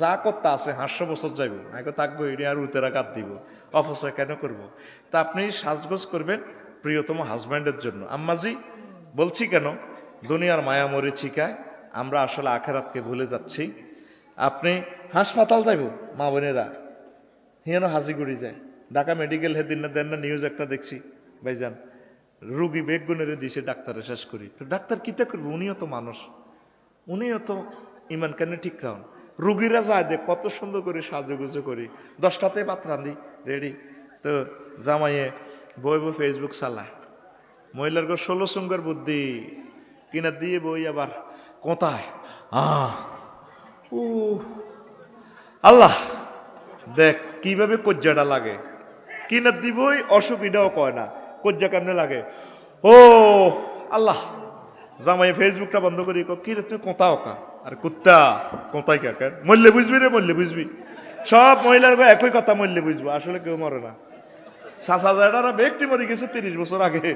যা করতে আছে 500 বছর যাইব আইকো থাকবো, এটি আর উতেরা কাট দিব, অপচয় কেন করব? তা আপনি সাজগোজ করবেন প্রিয়তম হাজব্যান্ডের জন্য। আম্মাজি বলছি কেন, দুনিয়ার মায়া মরিচিকায় আমরা আসলে আখেরাতকে ভুলে যাচ্ছি। আপনি হাসপাতাল যাইব, মা বোনেরা হিয়ানো হাজিগুড়ি যায়, ঢাকা মেডিকেল হেদিন না দেন না নিউজ একটা দেখছি ভাইজান, রুগী বেগুনেরে দিছে ডাক্তারে শেষ করি। তো ডাক্তার কিতা করবে? উনিও তো মানুষ, উনিও তো ইমান কেন ঠিক রাউন। রুগীরা যায় দে কত সুন্দর করে সাজুগুজু করি, 10টাতে ভাত রান্ধি রেডি, তো জামাইয়ে বই বই ফেসবুক চালায়, মহিলার গো 16 সুঙ্গর বুদ্ধি কিনা দিয়ে বই আবার কোথায় ও আল্লাহ দেখ কিভাবে কজ্জাটা লাগে, কিনা দিবই অসুবিধাও কয় না, কজ্জা কেমনে লাগে। ও আল্লাহ, জামাই ফেসবুকটা বন্ধ করি কি রে তুই কোথা ওকা, আর কুত্তা কোথায় কাকা মরলে বুঝবি রে, মরলে বুঝবি। সব মহিলার একই কথা, মরলে বুঝবো, আসলে কেউ মরে না। চাষা জায়গাটা ব্যক্তি মরে গেছে 30 বছর আগে,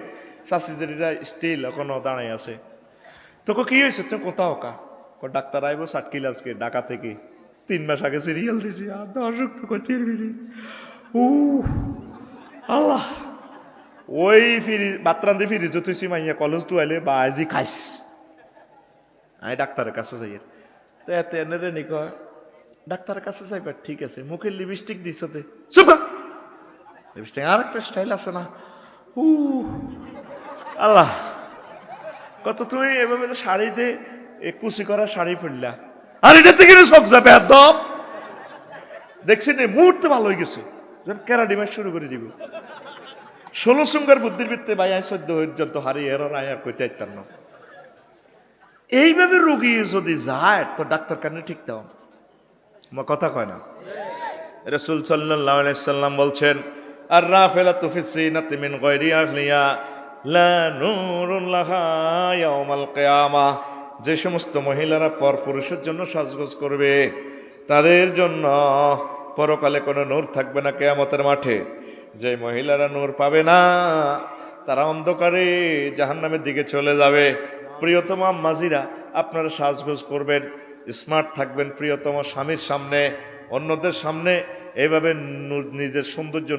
চাষি যেটা স্টিল এখনো দাঁড়াই আছে। তোকে কি হয়েছে তুই কোথা ওকা? ডাক্তার আইব সাটকিল আজকে ঢাকা থেকে, 3 মাস আগে সিরিয়াল দিছি, আর দর্শক তো ও আল্লাহ, ওই ফিরি বাতরান্দি ফিরি যতুছি মাইয়া কলেজ তু আইলে বা আজি খাইস, আমি ডাক্তারের কাছে যাই। তো এত এনে রে নি কয় ডাক্তারের কাছে যাইবার ঠিক আছে, মুখে লিপস্টিক দিছতে চুপ, লিপস্টিক আর একটা স্টাইল আছে না। ও আল্লাহ, কত তুমি এভাবে শাড়ি দে কুচি করা শাড়ি পরলা, আর এটা থেকে শখ যাবে একদম দেখছি নে মুহূর্তে ভালো হয়ে গেছে, যেন কেরাডি মাস শুরু করে দিব। 16 সুঙ্গার বুদ্ধির ভিত্তে ভাই 14 পর্যন্ত হারিয়ে এর আয়ার কইতে আইতাম না। এইভাবে রোগী যদি যায় তো ডাক্তার কেন ঠিক দাও কথা কয় না। রাসূল সাল্লাল্লাহু আলাইহি সাল্লাম বলছেন, আর রাফিলাতু ফিস সিনাতি মিন গায়রি আহলিয়া লা নূরুন লাহা ইয়াউমাল কিয়ামাহ। যে সমস্ত মহিলারা পর পুরুষের জন্য সাজগোজ করবে তাদের জন্য পরকালে কোনো নূর থাকবে না কিয়ামতের মাঠে। যে মহিলারা নূর পাবে না তারা অন্ধকারে জাহান্নামের দিকে চলে যাবে। প্রিয়তম আম্মাজিরা আপনারা সাজগোজ করবেন, স্মার্ট থাকবেন প্রিয়তম স্বামীর সামনে, অন্যদের সামনে এইভাবে নিজের সৌন্দর্য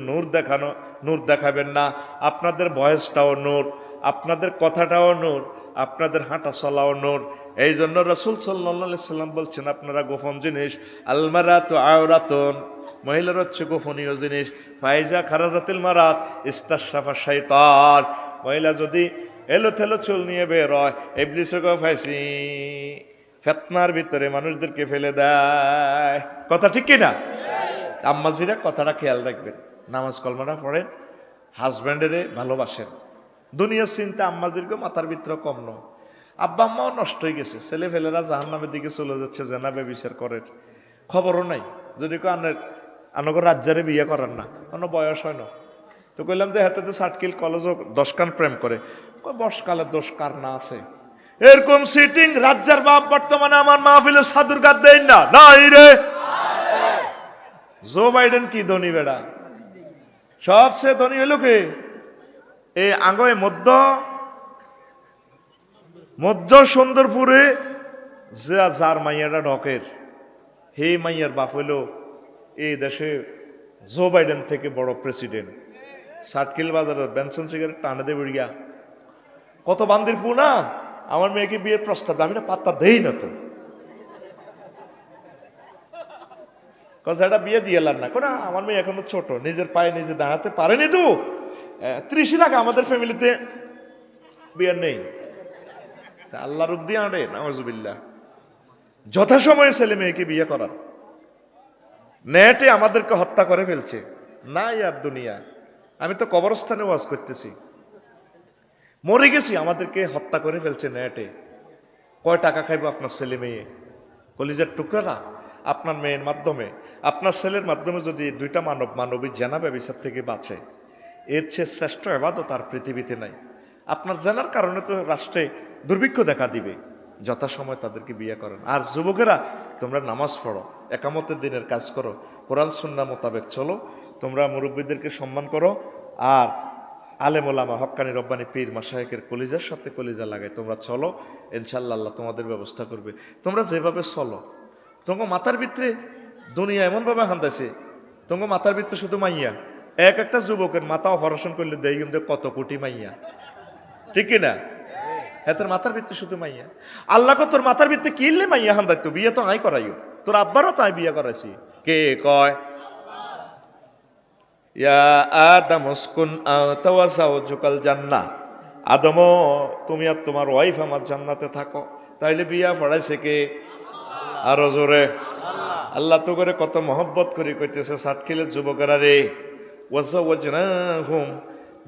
নূর দেখাবেন না। আপনাদের বয়সটাও নূর, আপনাদের কথাটাও নূর, আপনাদের হাঁটা চলাও নূর। এই জন্য রাসূল সাল্লাল্লাহু আলাইহি সাল্লাম বলছেন, আপনারা গোপন জিনিস, আলমারাতু আওরাতুন, মহিলার হচ্ছে গোপনীয় জিনিস, ফাইজা খারাজাতিল মারাত ইস্তাশরাফা শাইতান, মহিলা যদি এলো থেলো চুল নিয়ে বের হয় ইবলিসকে ফাইসি ফিতনার ভিতরে মানুষদেরকে ফেলে দেয়। কথা ঠিক কি না? আম্মাজিরা কথাটা খেয়াল রাখবেন, নামাজ কলমাটা পড়েন, হাজব্যান্ডেরে ভালোবাসেন। দুনিয়ার চিন্তা আম্মাজিরকে মাথার ভিতরে কম নয়। আব্বা আম্মাও নষ্ট হয়ে গেছে, ছেলে ফেলেরা জাহান্নামের দিকে চলে যাচ্ছে, জেনাবে বিচার করেন, খবরও নাই। যদি আনগর রাজ্যারে বিয়ে করার না, কোনো বয়স হয় না। তো কইলাম যে হাতে সাটকিল কলেজও 10 কান প্রেম করে, বর্ষকালের দোষ কার না আছে? এরকম সিটিং রাজ্যের বাপ বর্তমানে আমার মাহফিলে সাধুর কাজ দেন না, নাই রে। জো বাইডেন কি ধনী বেড়া, সবচেয়ে ধনী হলো কে? এই আঙ্গয়ে মধ্য সুন্দরপুরে যার মাইয়াটা ঢকের, হে মাইয়ার বাপ হইল এই দেশে জো বাইডেন থেকে বড় প্রেসিডেন্ট। সাটকিল বাজারের বেনসন সিগারেট টানে দেবে গিয়া কত বান্দির পু না, আমার মেয়েকে বিয়ের প্রস্তাব, আমি না পাত্তা দেই না তো, এটা বিয়ে দিয়ে লান না কোন, আমার মেয়ে এখনো ছোট, নিজের পায়ে নিজে দাঁড়াতে পারেনি তো। 30 আগে আমাদের ফ্যামিলিতে বিয়ে নেই, আল্লাহ রূপ দিয়ে আনে নাউজুবিল্লাহ। যথাসময়ে ছেলে মেয়েকে বিয়ে করার নেটে আমাদেরকে হত্যা করে ফেলছে। না আর দুনিয়া, আমি তো কবরস্থানে ওয়াজ করতেছি, মরে গেছি, আমাদেরকে হত্যা করে ফেলছে নেটে। কয় টাকা খাইবো আপনার ছেলে মেয়ে? কলিজার টুকরা আপনার মেয়ের মাধ্যমে, আপনার ছেলের মাধ্যমে যদি 2টা মানবী জেনা ব্যবচার থেকে বাঁচে, এর চেয়ে শ্রেষ্ঠ ইবাদত আর পৃথিবীতে নাই। আপনার জানার কারণে তো রাষ্ট্রে দুর্ভিক্ষ দেখা দিবে। যথাসময় তাদেরকে বিয়ে করেন। আর যুবকেরা, তোমরা নামাজ পড়ো, একামতের দিনের কাজ করো, কোরআন সুন্নাহ মোতাবেক চলো, তোমরা মুরব্বীদেরকে সম্মান করো, আর আলেম ওলামা হক্কানি রব্বানি পীর মাশায়েখের কলিজার সাথে কলিজা লাগায় তোমরা চলো, ইনশাআল্লাহ আল্লাহ তোমাদের ব্যবস্থা করবে। তোমরা যেভাবে চলো, তোমার মাথার ভিতরে দুনিয়া এমনভাবে হান্দাছে, তোমার মাথার ভিতরে শুধু মাইয়া। একটা যুবকের মাথা অপারেশন করলে দেয় কিন্তু কত কোটি মাইয়া, ঠিক কিনা? হ্যাঁ, তোর মাথার ভিতরে শুধু মাইয়া। আল্লাহকে তোর মাথার ভিতরে কিনলে মাইয়া হান্দাইতো, বিয়ে তো আই করাইও, তোর আব্বারও তো আই বিয়ে করাইছি। কে কয়? ইয়া আদম উসকুন আনতা ওয়া যাওজুকাল জান্নাহ, আদম তুমি আর তোমার ওয়াইফ আমার জান্নাতে থাকো। তাইলে বিয়া পড়াইছে কে? আরো জোরে আল্লাহ তো করে কত মহব্বত করে কইতেছে সাতখিলের যুবকেরা রে, ওয়াজাওয়াজনাহুম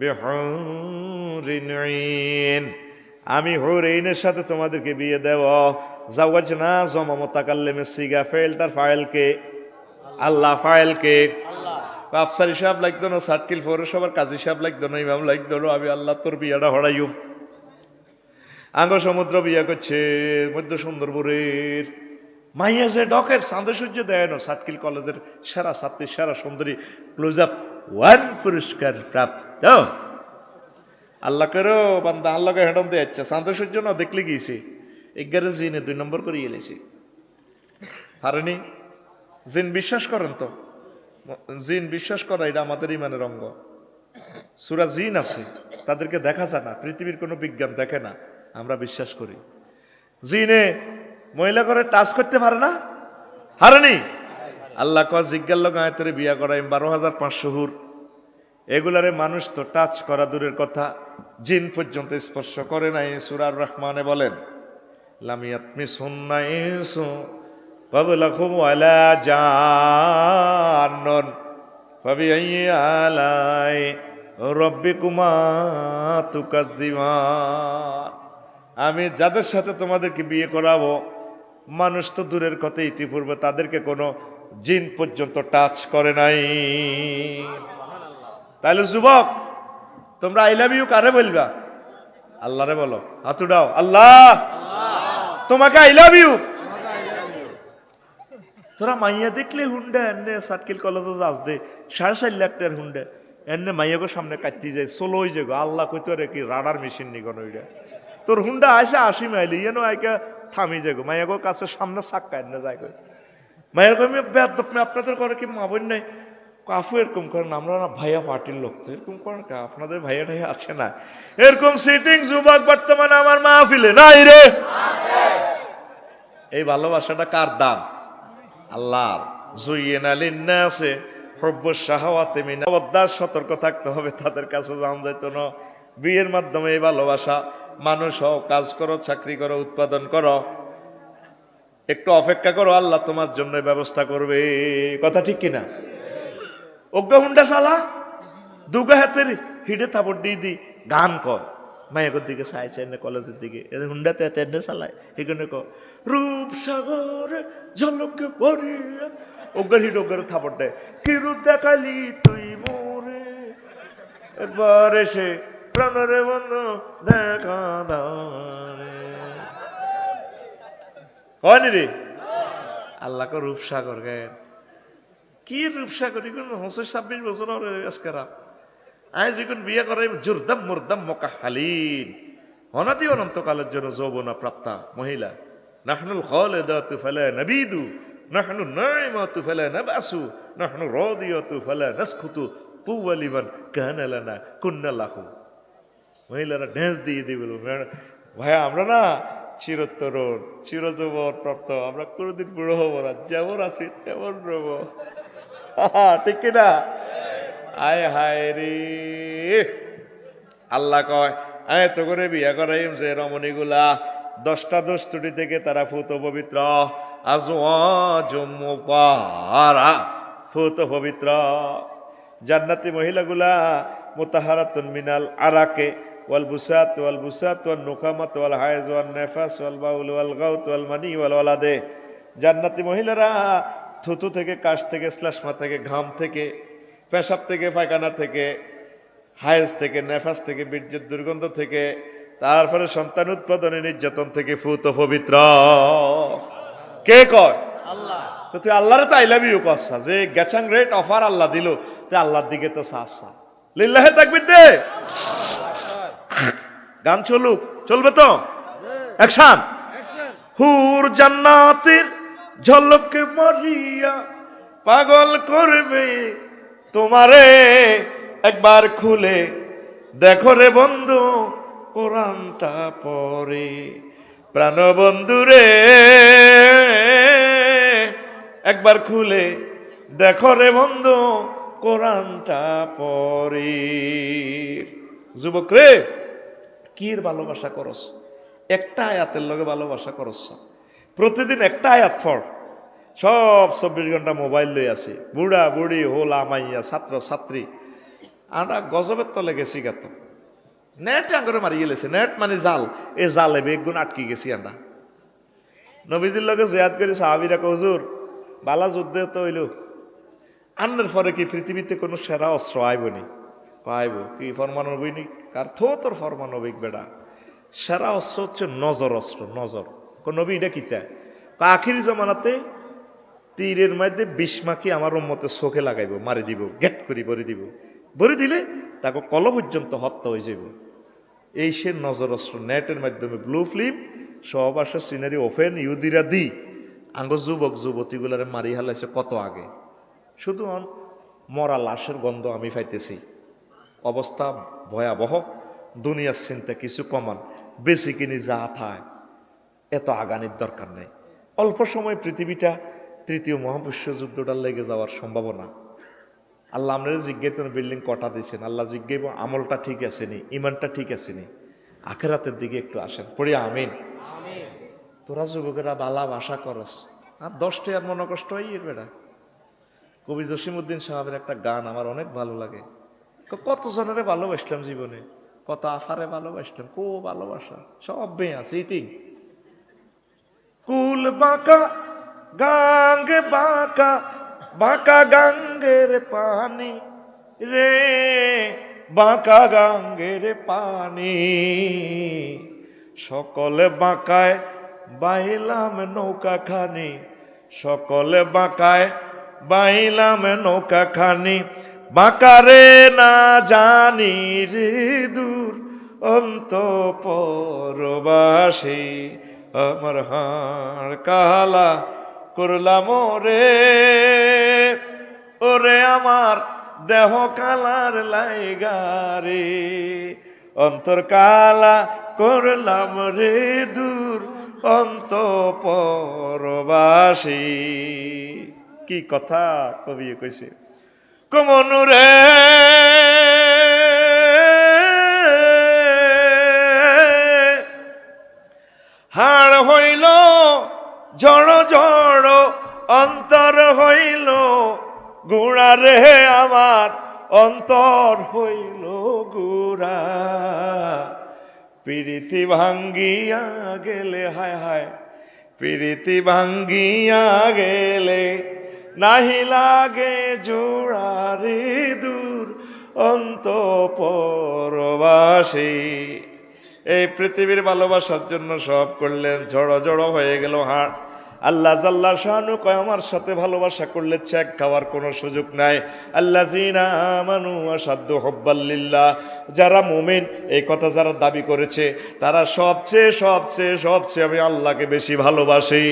বিহুরিন আইন, আমি হুরাইনের সাথে তোমাদেরকে বিয়ে দেব। জাওয়াজনা জমা মুতাকাল্লিমে সিগা, ফাইল তার ফাইল কে? আল্লাহ, ফাইল কে? আফসারি সাহেব লাগতো না, সাতকিল পৌরসভার কাজী সাহেব লাগতো না, ইমাম লাগতো না, আমি আল্লাহ তোর বিয়াটা হরাইও। আঙ্গ সমুদ্র বিয়া করছে মধ্য সুন্দরপুরের মাইয়া, যে ডকের চাঁদে সূর্য দেয় না, সাতকিল কলেজের সেরা ছাত্রী, সেরা সুন্দরী, ক্লোজ আপ 1 পুরস্কার প্রাপ্ত। আল্লাহ করো বান্দা, আল্লাহকে হেঁটন দিয়ে যাচ্ছে, চাঁদে সূর্য না দেখলে গিয়েছে, 11 জিনে 2 নম্বর করে এলেছে। পারেনি? জিন বিশ্বাস করেন তো? জিন বিশ্বাস করা এটা আমাদের ইমানের অঙ্গ। সূরা জিন আছে, তাদেরকে দেখা যায় না, পৃথিবীর কোনো বিজ্ঞান দেখে না, আমরা বিশ্বাস করি। জিনে মহিলা করে টাচ করতে পারে না, হারেনি? আল্লাহ কয় জিজ্ঞার লোক আয়তরে বিয়া করাই 12,500 হুর, এগুলারে মানুষ তো টাচ করা দূরের কথা, জিন পর্যন্ত স্পর্শ করে নাই। সূরা আর রহমানে বলেন, লাম ইয়াতমিসহুন্না ইনসু ক্বাবলাকুম ওয়ালা জান্নুন ফাবিআইয়ি আলাই রাব্বিকুমা তুকাজ্জিমান। আমি যাদের সাথে তোমাদেরকে বিয়ে করাবো, মানুষ তো দূরের কথা, ইতিপূর্বে তাদেরকে কোনো জিন পর্যন্ত টাচ করে নাই। তাহলে যুবক, তোমরা আই লাভ ইউ কারে বলবা? আল্লাহরে বলো, হাত উঠাও, আল্লাহ তোমাকে আই লাভ ইউ। তোরা মাইয়া দেখলে হুন্ডা এনে সাতকিল কলেজে যাস দে 4.5 লাখ টাকার হুন্ডা এনে মাইয়াকে সামনে কাটতে যায়, সোলো হয়ে যাগো। আল্লাহ কইতো রে কি রাডার মেশিন নিগন ওইটা, তোর হুন্ডা আসে 80 মাইল ইয়েনো আইকা থামি যাগো, মাইয়াকে কাছে সামনে চাক্কা এনে যায়। মায়ের কই আপনাদের করে কি মা বোন নাই? কাফু এরকম করেন, আমরা না ভাইয়া পার্টির লোক তো এরকম করেন, আপনাদের ভাইয়া টাইয়া আছে না? এরকম সিটিং যুবক বর্তমানে আমার মাহফিলে নাই রে। এই ভালোবাসাটা কার দান? আল্লাহর। জুইয়িনা লিন্নাসি হুব্বুশ শাহাওয়াতি মিনাল ওয়াদ্দার, সতর্ক থাকতে হবে, তাদের কাছে যাওয়া যাইতো না। বিয়ের মাধ্যমে এই ভালোবাসা, মানুষ হও, কাজ করো, চাকরি করো, উৎপাদন করো, একটু অপেক্ষা করো, আল্লাহ তোমার জন্য ব্যবস্থা করবে। কথা ঠিক কিনা? অজ্ঞ হুন্ডা চালা, দুগা হাতের হিডে থাপড় দিয়ে দি গান কর, মায়ের দিকে চাই চাই না, কলেজের দিকে হুন্ডাতে এনে চালায়, এখানে ক রূপসাগর ঝলকে পরে, অজ্ঞার হিড অজ্ঞার থাপড় দেয়, কি রূপ দেখালি তুই মোরে। এবার এসে প্রাণরে বন্ধু দেখা দাও রে। হয়নি রে আল্লাহকে রূপসাগর গায়েন কি রূপসাগর এখন 26 বছর আজকেরা আয় যখন বিয়ে করে জোরদাম মোরদাম মকা হালিন অনাদি অনন্তকালের জন্য যৌবনা প্রাপ্তা মহিলা নাহনুল খালিদাতু ফালা নাবিদু নাহনু নাইমাতু ফালা নাবাসু নাহনু রাদিয়াতু ফালা নাসকুতু তুওয়া লিমান কানা লানা কুন্না লাহু। মহিলারা ড্যান্স দিয়ে দিয়ে বলবো ভাইয়া আমরা না চিরতরুণ চিরযৌবন প্রাপ্ত, আমরা কোনোদিন বুড়ো হবো না, যেমন আছি তেমন রব। ঠিক কিনা? আয় হায় রে আল্লাহ কয় আয় তো করে বিয়া করাইম যে রমণীগুলা 10টা দোষ ত্রুটি থেকে তারা ফুত পবিত্র, ফুত পবিত্র। জান্নাতি মহিলাগুলা মুতাহারাতুন মিনাল আরাকে ওয়াল বুসাত ওয়াল বুসাত ওয়াল নুখামাত ওয়াল হায়জ ওয়াল নেফাস ওয়াল বাউল ওয়াল গাউত ওয়াল মানি ওয়াল ওয়ালাদে। জান্নাতি মহিলারা থুতু থেকে, কাশ থেকে, শ্লেষ্মা থেকে, ঘাম থেকে, পেশাব থেকে, পায়খানা থেকে, হায়েজ থেকে, নেফাস থেকে, বীর্যের দুর্গন্ধ থেকে, তারপরে সন্তান উৎপাদনে নির্যাতন থেকে ফুত পবিত্র। কে কয়? আল্লাহ। তো তুই আল্লাহরে তো আই লাভ ইউ কসা যে গ্যাচাং রেট অফার আল্লাহ দিল, তুই আল্লাহর দিকে তো সাসা লিল্লাহে তাকবীর দে। গান চলুক, চলবে তো? অ্যাকশন। হুর জান্নাতের ঝলক মারিয়া পাগল করবে তোমারে, একবার খুলে দেখো রে বন্ধু কোরআনটা পড়ে। প্রাণ বন্ধু রে একবার খুলে দেখো রে বন্ধু কোরআনটা পড়ে। যুবক রে কির ভালোবাসা করস? একটা আয়াতের লগে ভালোবাসা করস, প্রতিদিন একটা আয়াত পড়। সব 24 ঘন্টা মোবাইল লই আছে, বুড়া বুড়ি হোলা মাইয়া ছাত্র ছাত্রী, আমরা গজবের তলে গেছি গাত। নেট আঙ্গরে মারি গেলেছে, নেট মানে জাল, এ জালে বেগুন আটকে গেছি আমরা। নবীজির লগে জিয়াদ করি সাহাবীরা কয় হুজুর বালা যুদ্ধে তো হইল, আন্নের পরে কি পৃথিবীতে কোনো সেরা অস্ত্র আইবনি? পাইব কি ফরমানবিক? কার থো তোর ফরমানবিক বেড়া। সেরা অস্ত্র হচ্ছে নজর অস্ত্র, নজর। কোন নবী এটা কিতা আখির জমানাতে তীরের মধ্যে 20 মাখি আমার উম্মতে চোখে লাগাইব, মারি দিব, গেট করি ভরে দিব, ভরে দিলে তাকে কল পর্যন্ত হত্যা হয়ে যাব। এই সে নজর অস্ত্র। নেটের মাধ্যমে ব্লু ফিল্ম সব আসে সিনারি ওপেন ইউদিরা দি আঙ্গ যুবক যুবতীগুলারে মারি হালাইছে কত আগে। শুধু মরা লাশের গন্ধ আমি পাইতেছি। অবস্থা ভয়াবহ। দুনিয়ার চিন্তা কিছু কমান, বেশি কিনি যা থায়, এত আগানির দরকার নেই। অল্প সময় পৃথিবীটা তৃতীয় মহাবিশ্বযুদ্ধটার লেগে যাওয়ার সম্ভাবনা। আল্লাহ আমরা জিজ্ঞাসা বিল্ডিং কটা দিয়েছেন, আল্লাহ জিজ্ঞাসা আমলটা ঠিক আছে নি, ইমানটা ঠিক আছে নি, আখেরাতের দিকে একটু আসেন, পড়ি আমিন। তোরা যুবকেরা বালা ভাষা করস আর 10টা আর মনে কষ্ট হয় এর বেড়া। কবি জসিমউদ্দিন সাহেবের একটা গান আমার অনেক ভালো লাগে। কত জনের ভালোবাসলাম জীবনে, কত আফারে ভালোবাসলাম, কো ভালোবাসা সব বেয়ে আছে ইটিং। কুল বাঁকা গাঙ্গে বাঁকা বাঁকা গাঙ্গের পানি রে, বাঁকা গাঙ্গের পানি, সকলে বাঁকায় বাইলাম নৌকা খানি, সকলে বাঁকায় বাইলাম নৌকা খানি, বাঁকারে না জানি রে দূর অন্তঃপুরবাসী, আমার হাড় কালা করলাম রে, ওরে আমার দেহ কালার লাইগারে, অন্তর কালা করলাম রে দূর অন্তঃপুরবাসী। কি কথা কবি কইছে, কমনু রে হাড় হইল জড় জড়, অন্তর হইল গুড়া রে, আমার অন্তর হইল গুড়া, প্রীতি ভাঙ্গিয়া গেলে, হায় হায় প্রীতি ভাঙ্গিয়া গেলে নাহি লাগে জোড়া রে দূর অন্তঃপরবাসী। এই পৃথিবীর ভালোবাসার জন্য সব করলেন, জড়ো জড়ো হয়ে গেল হাট। আল্লাহ জাল্লা শানু কয় আমার সাথে ভালোবাসা করলে চেক খাওয়ার কোনো সুযোগ নাই। আল্লাযীনা আমানু আশাদ্দু হুব্বাল লিল্লাহ, যারা মুমিন এই কথা যারা দাবি করেছে তারা সবচেয়ে সবচেয়ে সবচেয়ে আমি আল্লাহকে বেশি ভালোবাসি।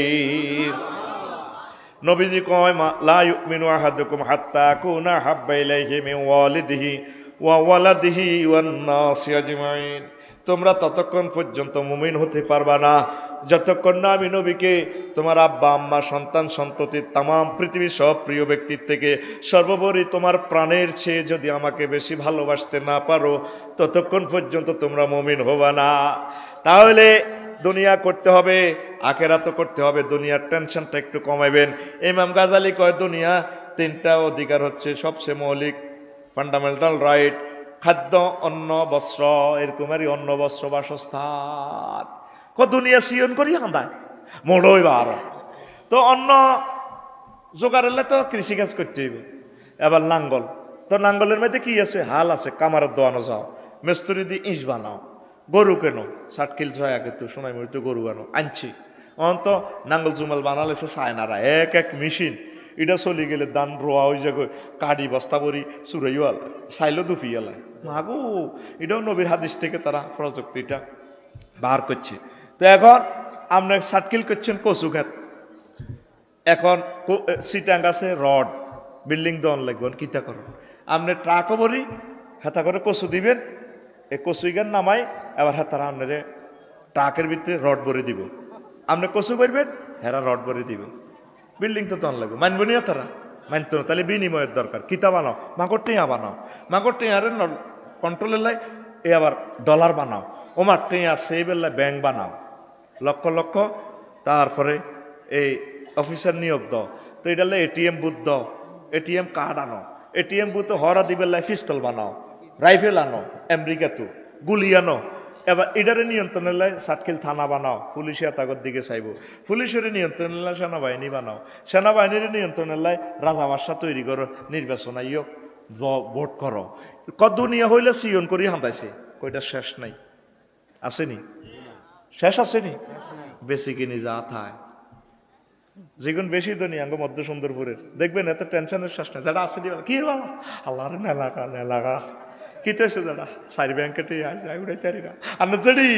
নবীজি কয় লা ইউমিনু আহাদুকুম হাত্তা আকুনা হাব্বা ইলাইহি মিন ওয়ালিদিহি ওয়া ওয়ালাদিহি ওয়ান নাসি আজমাইন। তোমরা ততক্ষণ পর্যন্ত মুমিন হতে পারবা না যতক্ষণ না আমি নবীকে তোমার আব্বা আম্মা সন্তান সন্ততির তামাম পৃথিবীর সব প্রিয় ব্যক্তির থেকে সর্বোপরি তোমার প্রাণের চেয়ে যদি আমাকে বেশি ভালোবাসতে না পারো ততক্ষণ পর্যন্ত তোমরা মুমিন হবা না। তাহলে দুনিয়া করতে হবে, আখেরাতও করতে হবে। দুনিয়ার টেনশনটা একটু কমাইবেন। ইমাম গাজালি কয় দুনিয়া তিনটা অধিকার হচ্ছে সবচেয়ে মৌলিক, ফান্ডামেন্টাল রাইট: খাদ্য, অন্ন, বস্ত্র। এরকমেরই অন্ন, বস্ত্র, বাসস্থান। দুনিয়া সিয়ন করি হাঁদায় মোড়ই বার। তো অন্ন জোগাড় হলে তো কৃষিকাজ করতে হইবে। এবার নাঙ্গল, তো নাঙ্গলের মধ্যে কি আছে? হাল আছে, কামারের দোয়ানো যাও, মিস্ত্রি দিয়ে ইঁচ বানাও। গরু কেন? 60 কিল ছয় আগে তো শোনাই মরি তো গরু আনো আনছি। অন্ত নাঙ্গল জুমাল বানালেছে সায়নারা, এক এক মেশিন। এটা চলি গেলে দান রোয়া হয়ে যাবে, কাঠি বস্তা ভরি চুরাইও আলা, চাইলো দুফি আলায়। মাগো, এটাও নবীর হাদিস থেকে তারা প্রযুক্তিটা বার করছে। তো এখন আপনি 60 কিল করছেন কচু খেত, এখন সিটাং আছে রড, বিল্ডিং দন লাগবেন, কিতা করেন আপনি? ট্রাকও ভরি হেতা করে কচু দিবেন, এই কচুইগান নামাই এবার হেতারা আপনারে ট্রাকের ভিতরে রড ভরে দিব। আপনি কচু ভরবেন, হেরা রড ভরে দিবে। বিল্ডিং তো তন লাগবে, মানব নিয়ে তারা মানতো না। তাহলে বিনিময়ের দরকার। কিতা বানাও? মাকড় টেঁয়া বানাও, মাকড় টেঁয়ারে কন্ট্রোলের লাই এ আবার ডলার বানাও, ওমার টেঁয়া সেই বেলায় ব্যাংক বানাও, লক্ষ লক্ষ। তারপরে এই অফিসার নিয়োগ দাও, তো এটা এটিএম বুথ দাও, এটিএম কার্ড আনো, এটিএম বুথ হরা দিবেলায় পিস্তল বানাও, রাইফেল আনো, আমেরিকা তো গুলি আনো। এবার এটারে নিয়ন্ত্রণের লাই 60 কিল থানা বানাও, পুলিশে তাগর দিকে চাইব। পুলিশের নিয়ন্ত্রণের লাই সেনাবাহিনী বানাও, সেনাবাহিনীর নিয়ন্ত্রণের লাই রাজা বাদশা তৈরি করো, নির্বাচন আইও, ভোট করো। কত দুনিয়া হইলে সিয়ন করি হাঁটাইছে, কইটা শেষ নাই। আসেনি? শেষ আসেনি? বেশি কিনি যা থায় যেগুন বেশি দুনিয়া আঙ্গ মধ্য সুন্দরপুরের দেখবেন এত টেনশনের শেষ নাই। যারা আসেনি কি আল্লাহর নেলাকা নেলাকা কি তো এসে যারা সারি ব্যাংকেটে উড়াইতে পারি না আর জেডি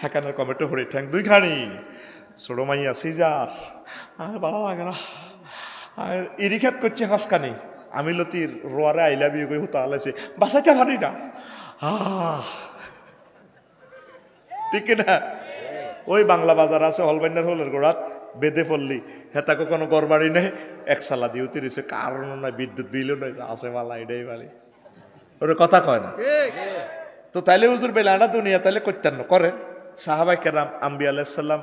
হ্যাকানের কমেন্টে হরে ঠ্যাং দুইখানি ছোট মাই আসি যার ভালো লাগে না। আর ইরিখাত করছে হাসকানি, আমি লতির রোয়ারে আইলা বিয়ে কই হুতা আলাইছে বাঁচাইতে পারি না। ঠিক না? ওই বাংলা বাজার আছে হলবাইনার হলের গোড়াত বেঁধে পড়লি হেতাকে কোনো ঘর বাড়ি নেই, এক সালা দিয়ে উতিরিছে, কারণ নাই, বিদ্যুৎ বিলও নাই, আছে মালা এটাই বাড়ি। ওরা কথা কয় না। তো তাইলে হুজুর বেলাটা দুনিয়া তাইলে করতেন না, করেন। সাহাবাই কেরাম আম্বিয়া আলাইহিস সালাম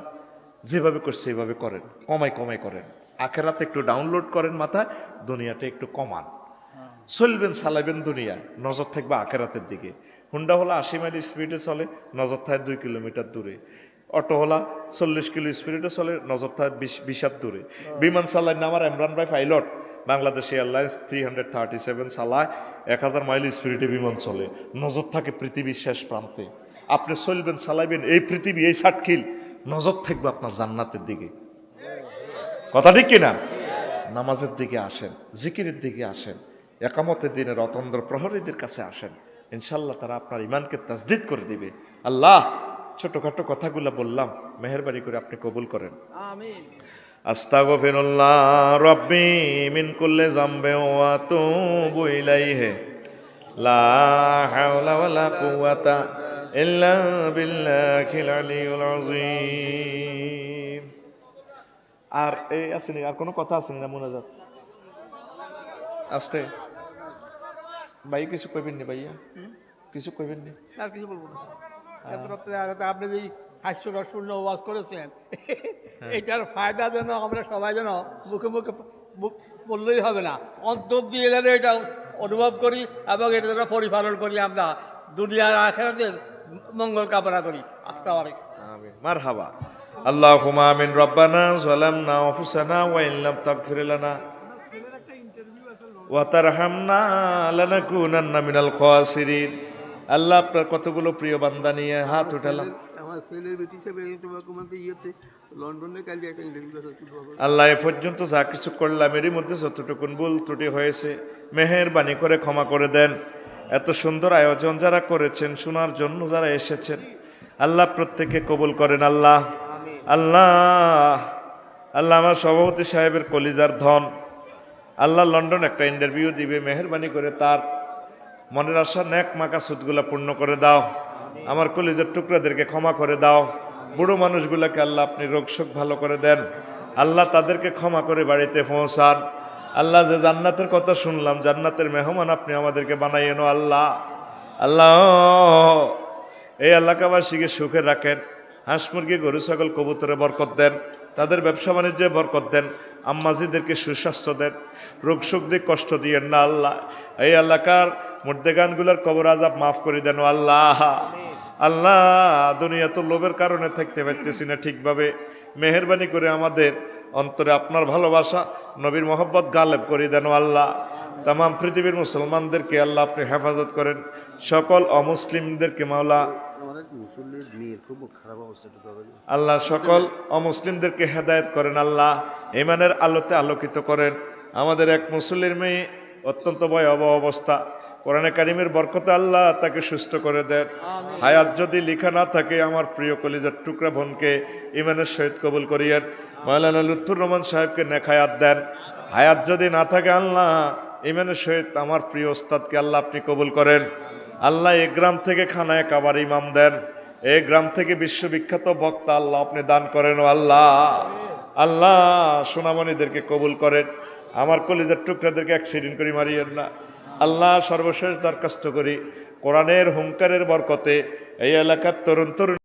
যেভাবে করছে সেইভাবে করেন, কমাই কমাই করেন। আখেরাতে একটু ডাউনলোড করেন মাথায়, দুনিয়াটা একটু কমান। চলবেন, চালাবেন দুনিয়া, নজর থাকবে আখেরাতের দিকে। হুন্ডা হলা 80 মাইল স্পিডে চলে, নজর থাকে 2 কিলোমিটার দূরে। অটো হলা 40 কিলো স্পিডে চলে, নজর থাকে 20 হাত দূরে। বিমান চালায় না আমার ইমরান ভাই পাইলট, বাংলাদেশ এয়ারলাইন্স 337 চালায়, 1000 মাইল স্পিডে বিমান চলে, নজর থাকে পৃথিবীর শেষ প্রান্তে। আপনি চলবেন, চালাইবেন, এই পৃথিবী এই 60 কিল, নজর থাকবে আপনার জান্নাতের দিকে। কথা ঠিক কিনা? নামাজের দিকে আসেন, জিকিরের দিকে আসেন, একামতের দিনের অতন্দ্র প্রহরীদের কাছে আসেন, ইনশাল্লাহ তারা আপনার ইমানকে তাসদিদ করে দিবে। আল্লাহ ছোটখাটো কথাগুলো বললাম, মেহেরবানি করে আপনি কবুল করেন। আমিন। আস্তাগফিরুল্লাহ রাব্বি মিন কুল্লি যামবি ওয়া আতুবু ইলাইহি লা হাওলা ওয়ালা কুওয়াতা ইল্লা বিল্লাহিল আলিয়্যিল আযীম। আর এই আসেনি, আর কোনো কথা আসেনি না? মুনাজাত আসতে ভাই কিছু কইবেন নি? ভাইয়া কিছু কইবেন নি? আর কিছু বলবো না। এত রাত্রে আপনি যে হাস্যরসপূর্ণ ওয়াজ করেছেন, এটার ফায়দা যেন আমরা সবাই যেন মুখে মুখে বললেই হবে না, অন্তর দিয়ে যেন এটা অনুভব করি এবং এটা যেন পরিপালন করি, আমরা দুনিয়ার আখিরাতের মঙ্গল কামনা করি। আসসালামু আলাইকুম। আমিন, মারহাবা। আল্লাহুম্মা আমিন। রব্বানা যালামনা আনফুসানা ওয়া ইন লাম তাগফির লানা। ওয়া তারহামনা লানাকুনান্না মিনাল খাসিরিন। আল্লাহ আপনার কতগুলো প্রিয় বান্দা নিয়ে হাত উঠালাম। আমার ছেলের বেটি হিসেবে তোমাকে ইয়েতে লন্ডনে কালকে একটা ইন্টারভিউ আল্লাহ এ পর্যন্ত যা কিছু করলাম এরই মধ্যে যতটুকুন ভুল ত্রুটি হয়েছে মেহেরবানি করে ক্ষমা করে দেন। এত সুন্দর আয়োজন যারা করেছেন, শোনার জন্য যারা এসেছেন, আল্লাহ প্রত্যেককে কবুল করেন। আল্লাহ আল্লাহ আল্লাহ আমার সভাপতি সাহেবের কলিজার ধন, আল্লাহ লন্ডন একটা ইন্টারভিউ দিবে, মেহেরবানি করে তার মনের আশা নেক মাকাসুদগুলা পূর্ণ করে দাও। আমার কলিজার টুকরাদেরকে ক্ষমা করে দাও। বুড়ো মানুষগুলাকে আল্লাহ আপনি রোগশোক ভালো করে দেন। আল্লাহ তাদেরকে ক্ষমা করে বাড়িতে পৌঁছান। আল্লাহ যে জান্নাতের কথা শুনলাম, জান্নাতের মেহমান আপনি আমাদেরকে বানাইয়েন আল্লাহ। আল্লাহ এই এলাকাবাসীকে সুখে রাখেন। হাঁস মুরগি গরু ছাগল কবুতরে বরকত দেন, তাদের ব্যবসা বাণিজ্যে বরকত দেন, আম্মাজিদেরকে সুস্বাস্থ্য দেন, রোগ সুখ দিয়ে কষ্ট দিয়েন না আল্লাহ। এই এলাকার মুর্দেগানগুলোর কবর আযাব মাফ করে দেন আল্লাহ। আল্লাহ দুনিয়া তো লোভের কারণে থাকতে পারতেছি না ঠিকভাবে, মেহেরবানি করে আমাদের অন্তরে আপনার ভালোবাসা নবীর মহব্বত গালেব করে দেন আল্লাহ। তাম পৃথিবীর মুসলমানদেরকে আল্লাহ আপনি হেফাজত করেন, সকল অমুসলিমদেরকে মাওলা আল্লাহ সকল অমুসলিমদেরকে হেদায়েত করেন আল্লাহ, ঈমানের আলোতে আলোকিত করেন। আমাদের এক মুসল্লির মেয়ে অত্যন্ত ভয়াবহ অবস্থা, কোরআনে কারিমের বরকতে আল্লাহ তাকে সুস্থ করে দেন। হায়াত যদি লিখা না থাকে আমার প্রিয় কলিজার টুকরা বোনকে ঈমানের সহিত কবুল করিয়েন। মাওলানা লুৎফুর রহমান সাহেবকে নেক হায়াত দেন। হায়াত যদি না থাকে আল্লাহ ঈমানের সহিত আমার প্রিয় ওস্তাদকে আল্লাহ আপনি কবুল করেন। আল্লাহ এই গ্রাম থেকে খানায় কাবার ইমাম দেন, এই গ্রাম থেকে বিশ্ববিখ্যাত বক্তা আল্লাহ আপনি দান করেন ও আল্লাহ। আল্লাহ সোনামণিদেরকে কবুল করেন, আমার কলিজার টুকরাদেরকে অ্যাক্সিডেন্ট করে মারিয়েন না আল্লাহ। সর্বশেষ দরখাস্ত করি কোরআনের হুঙ্কারের বরকতে এই এলাকার তরুণ তরুণ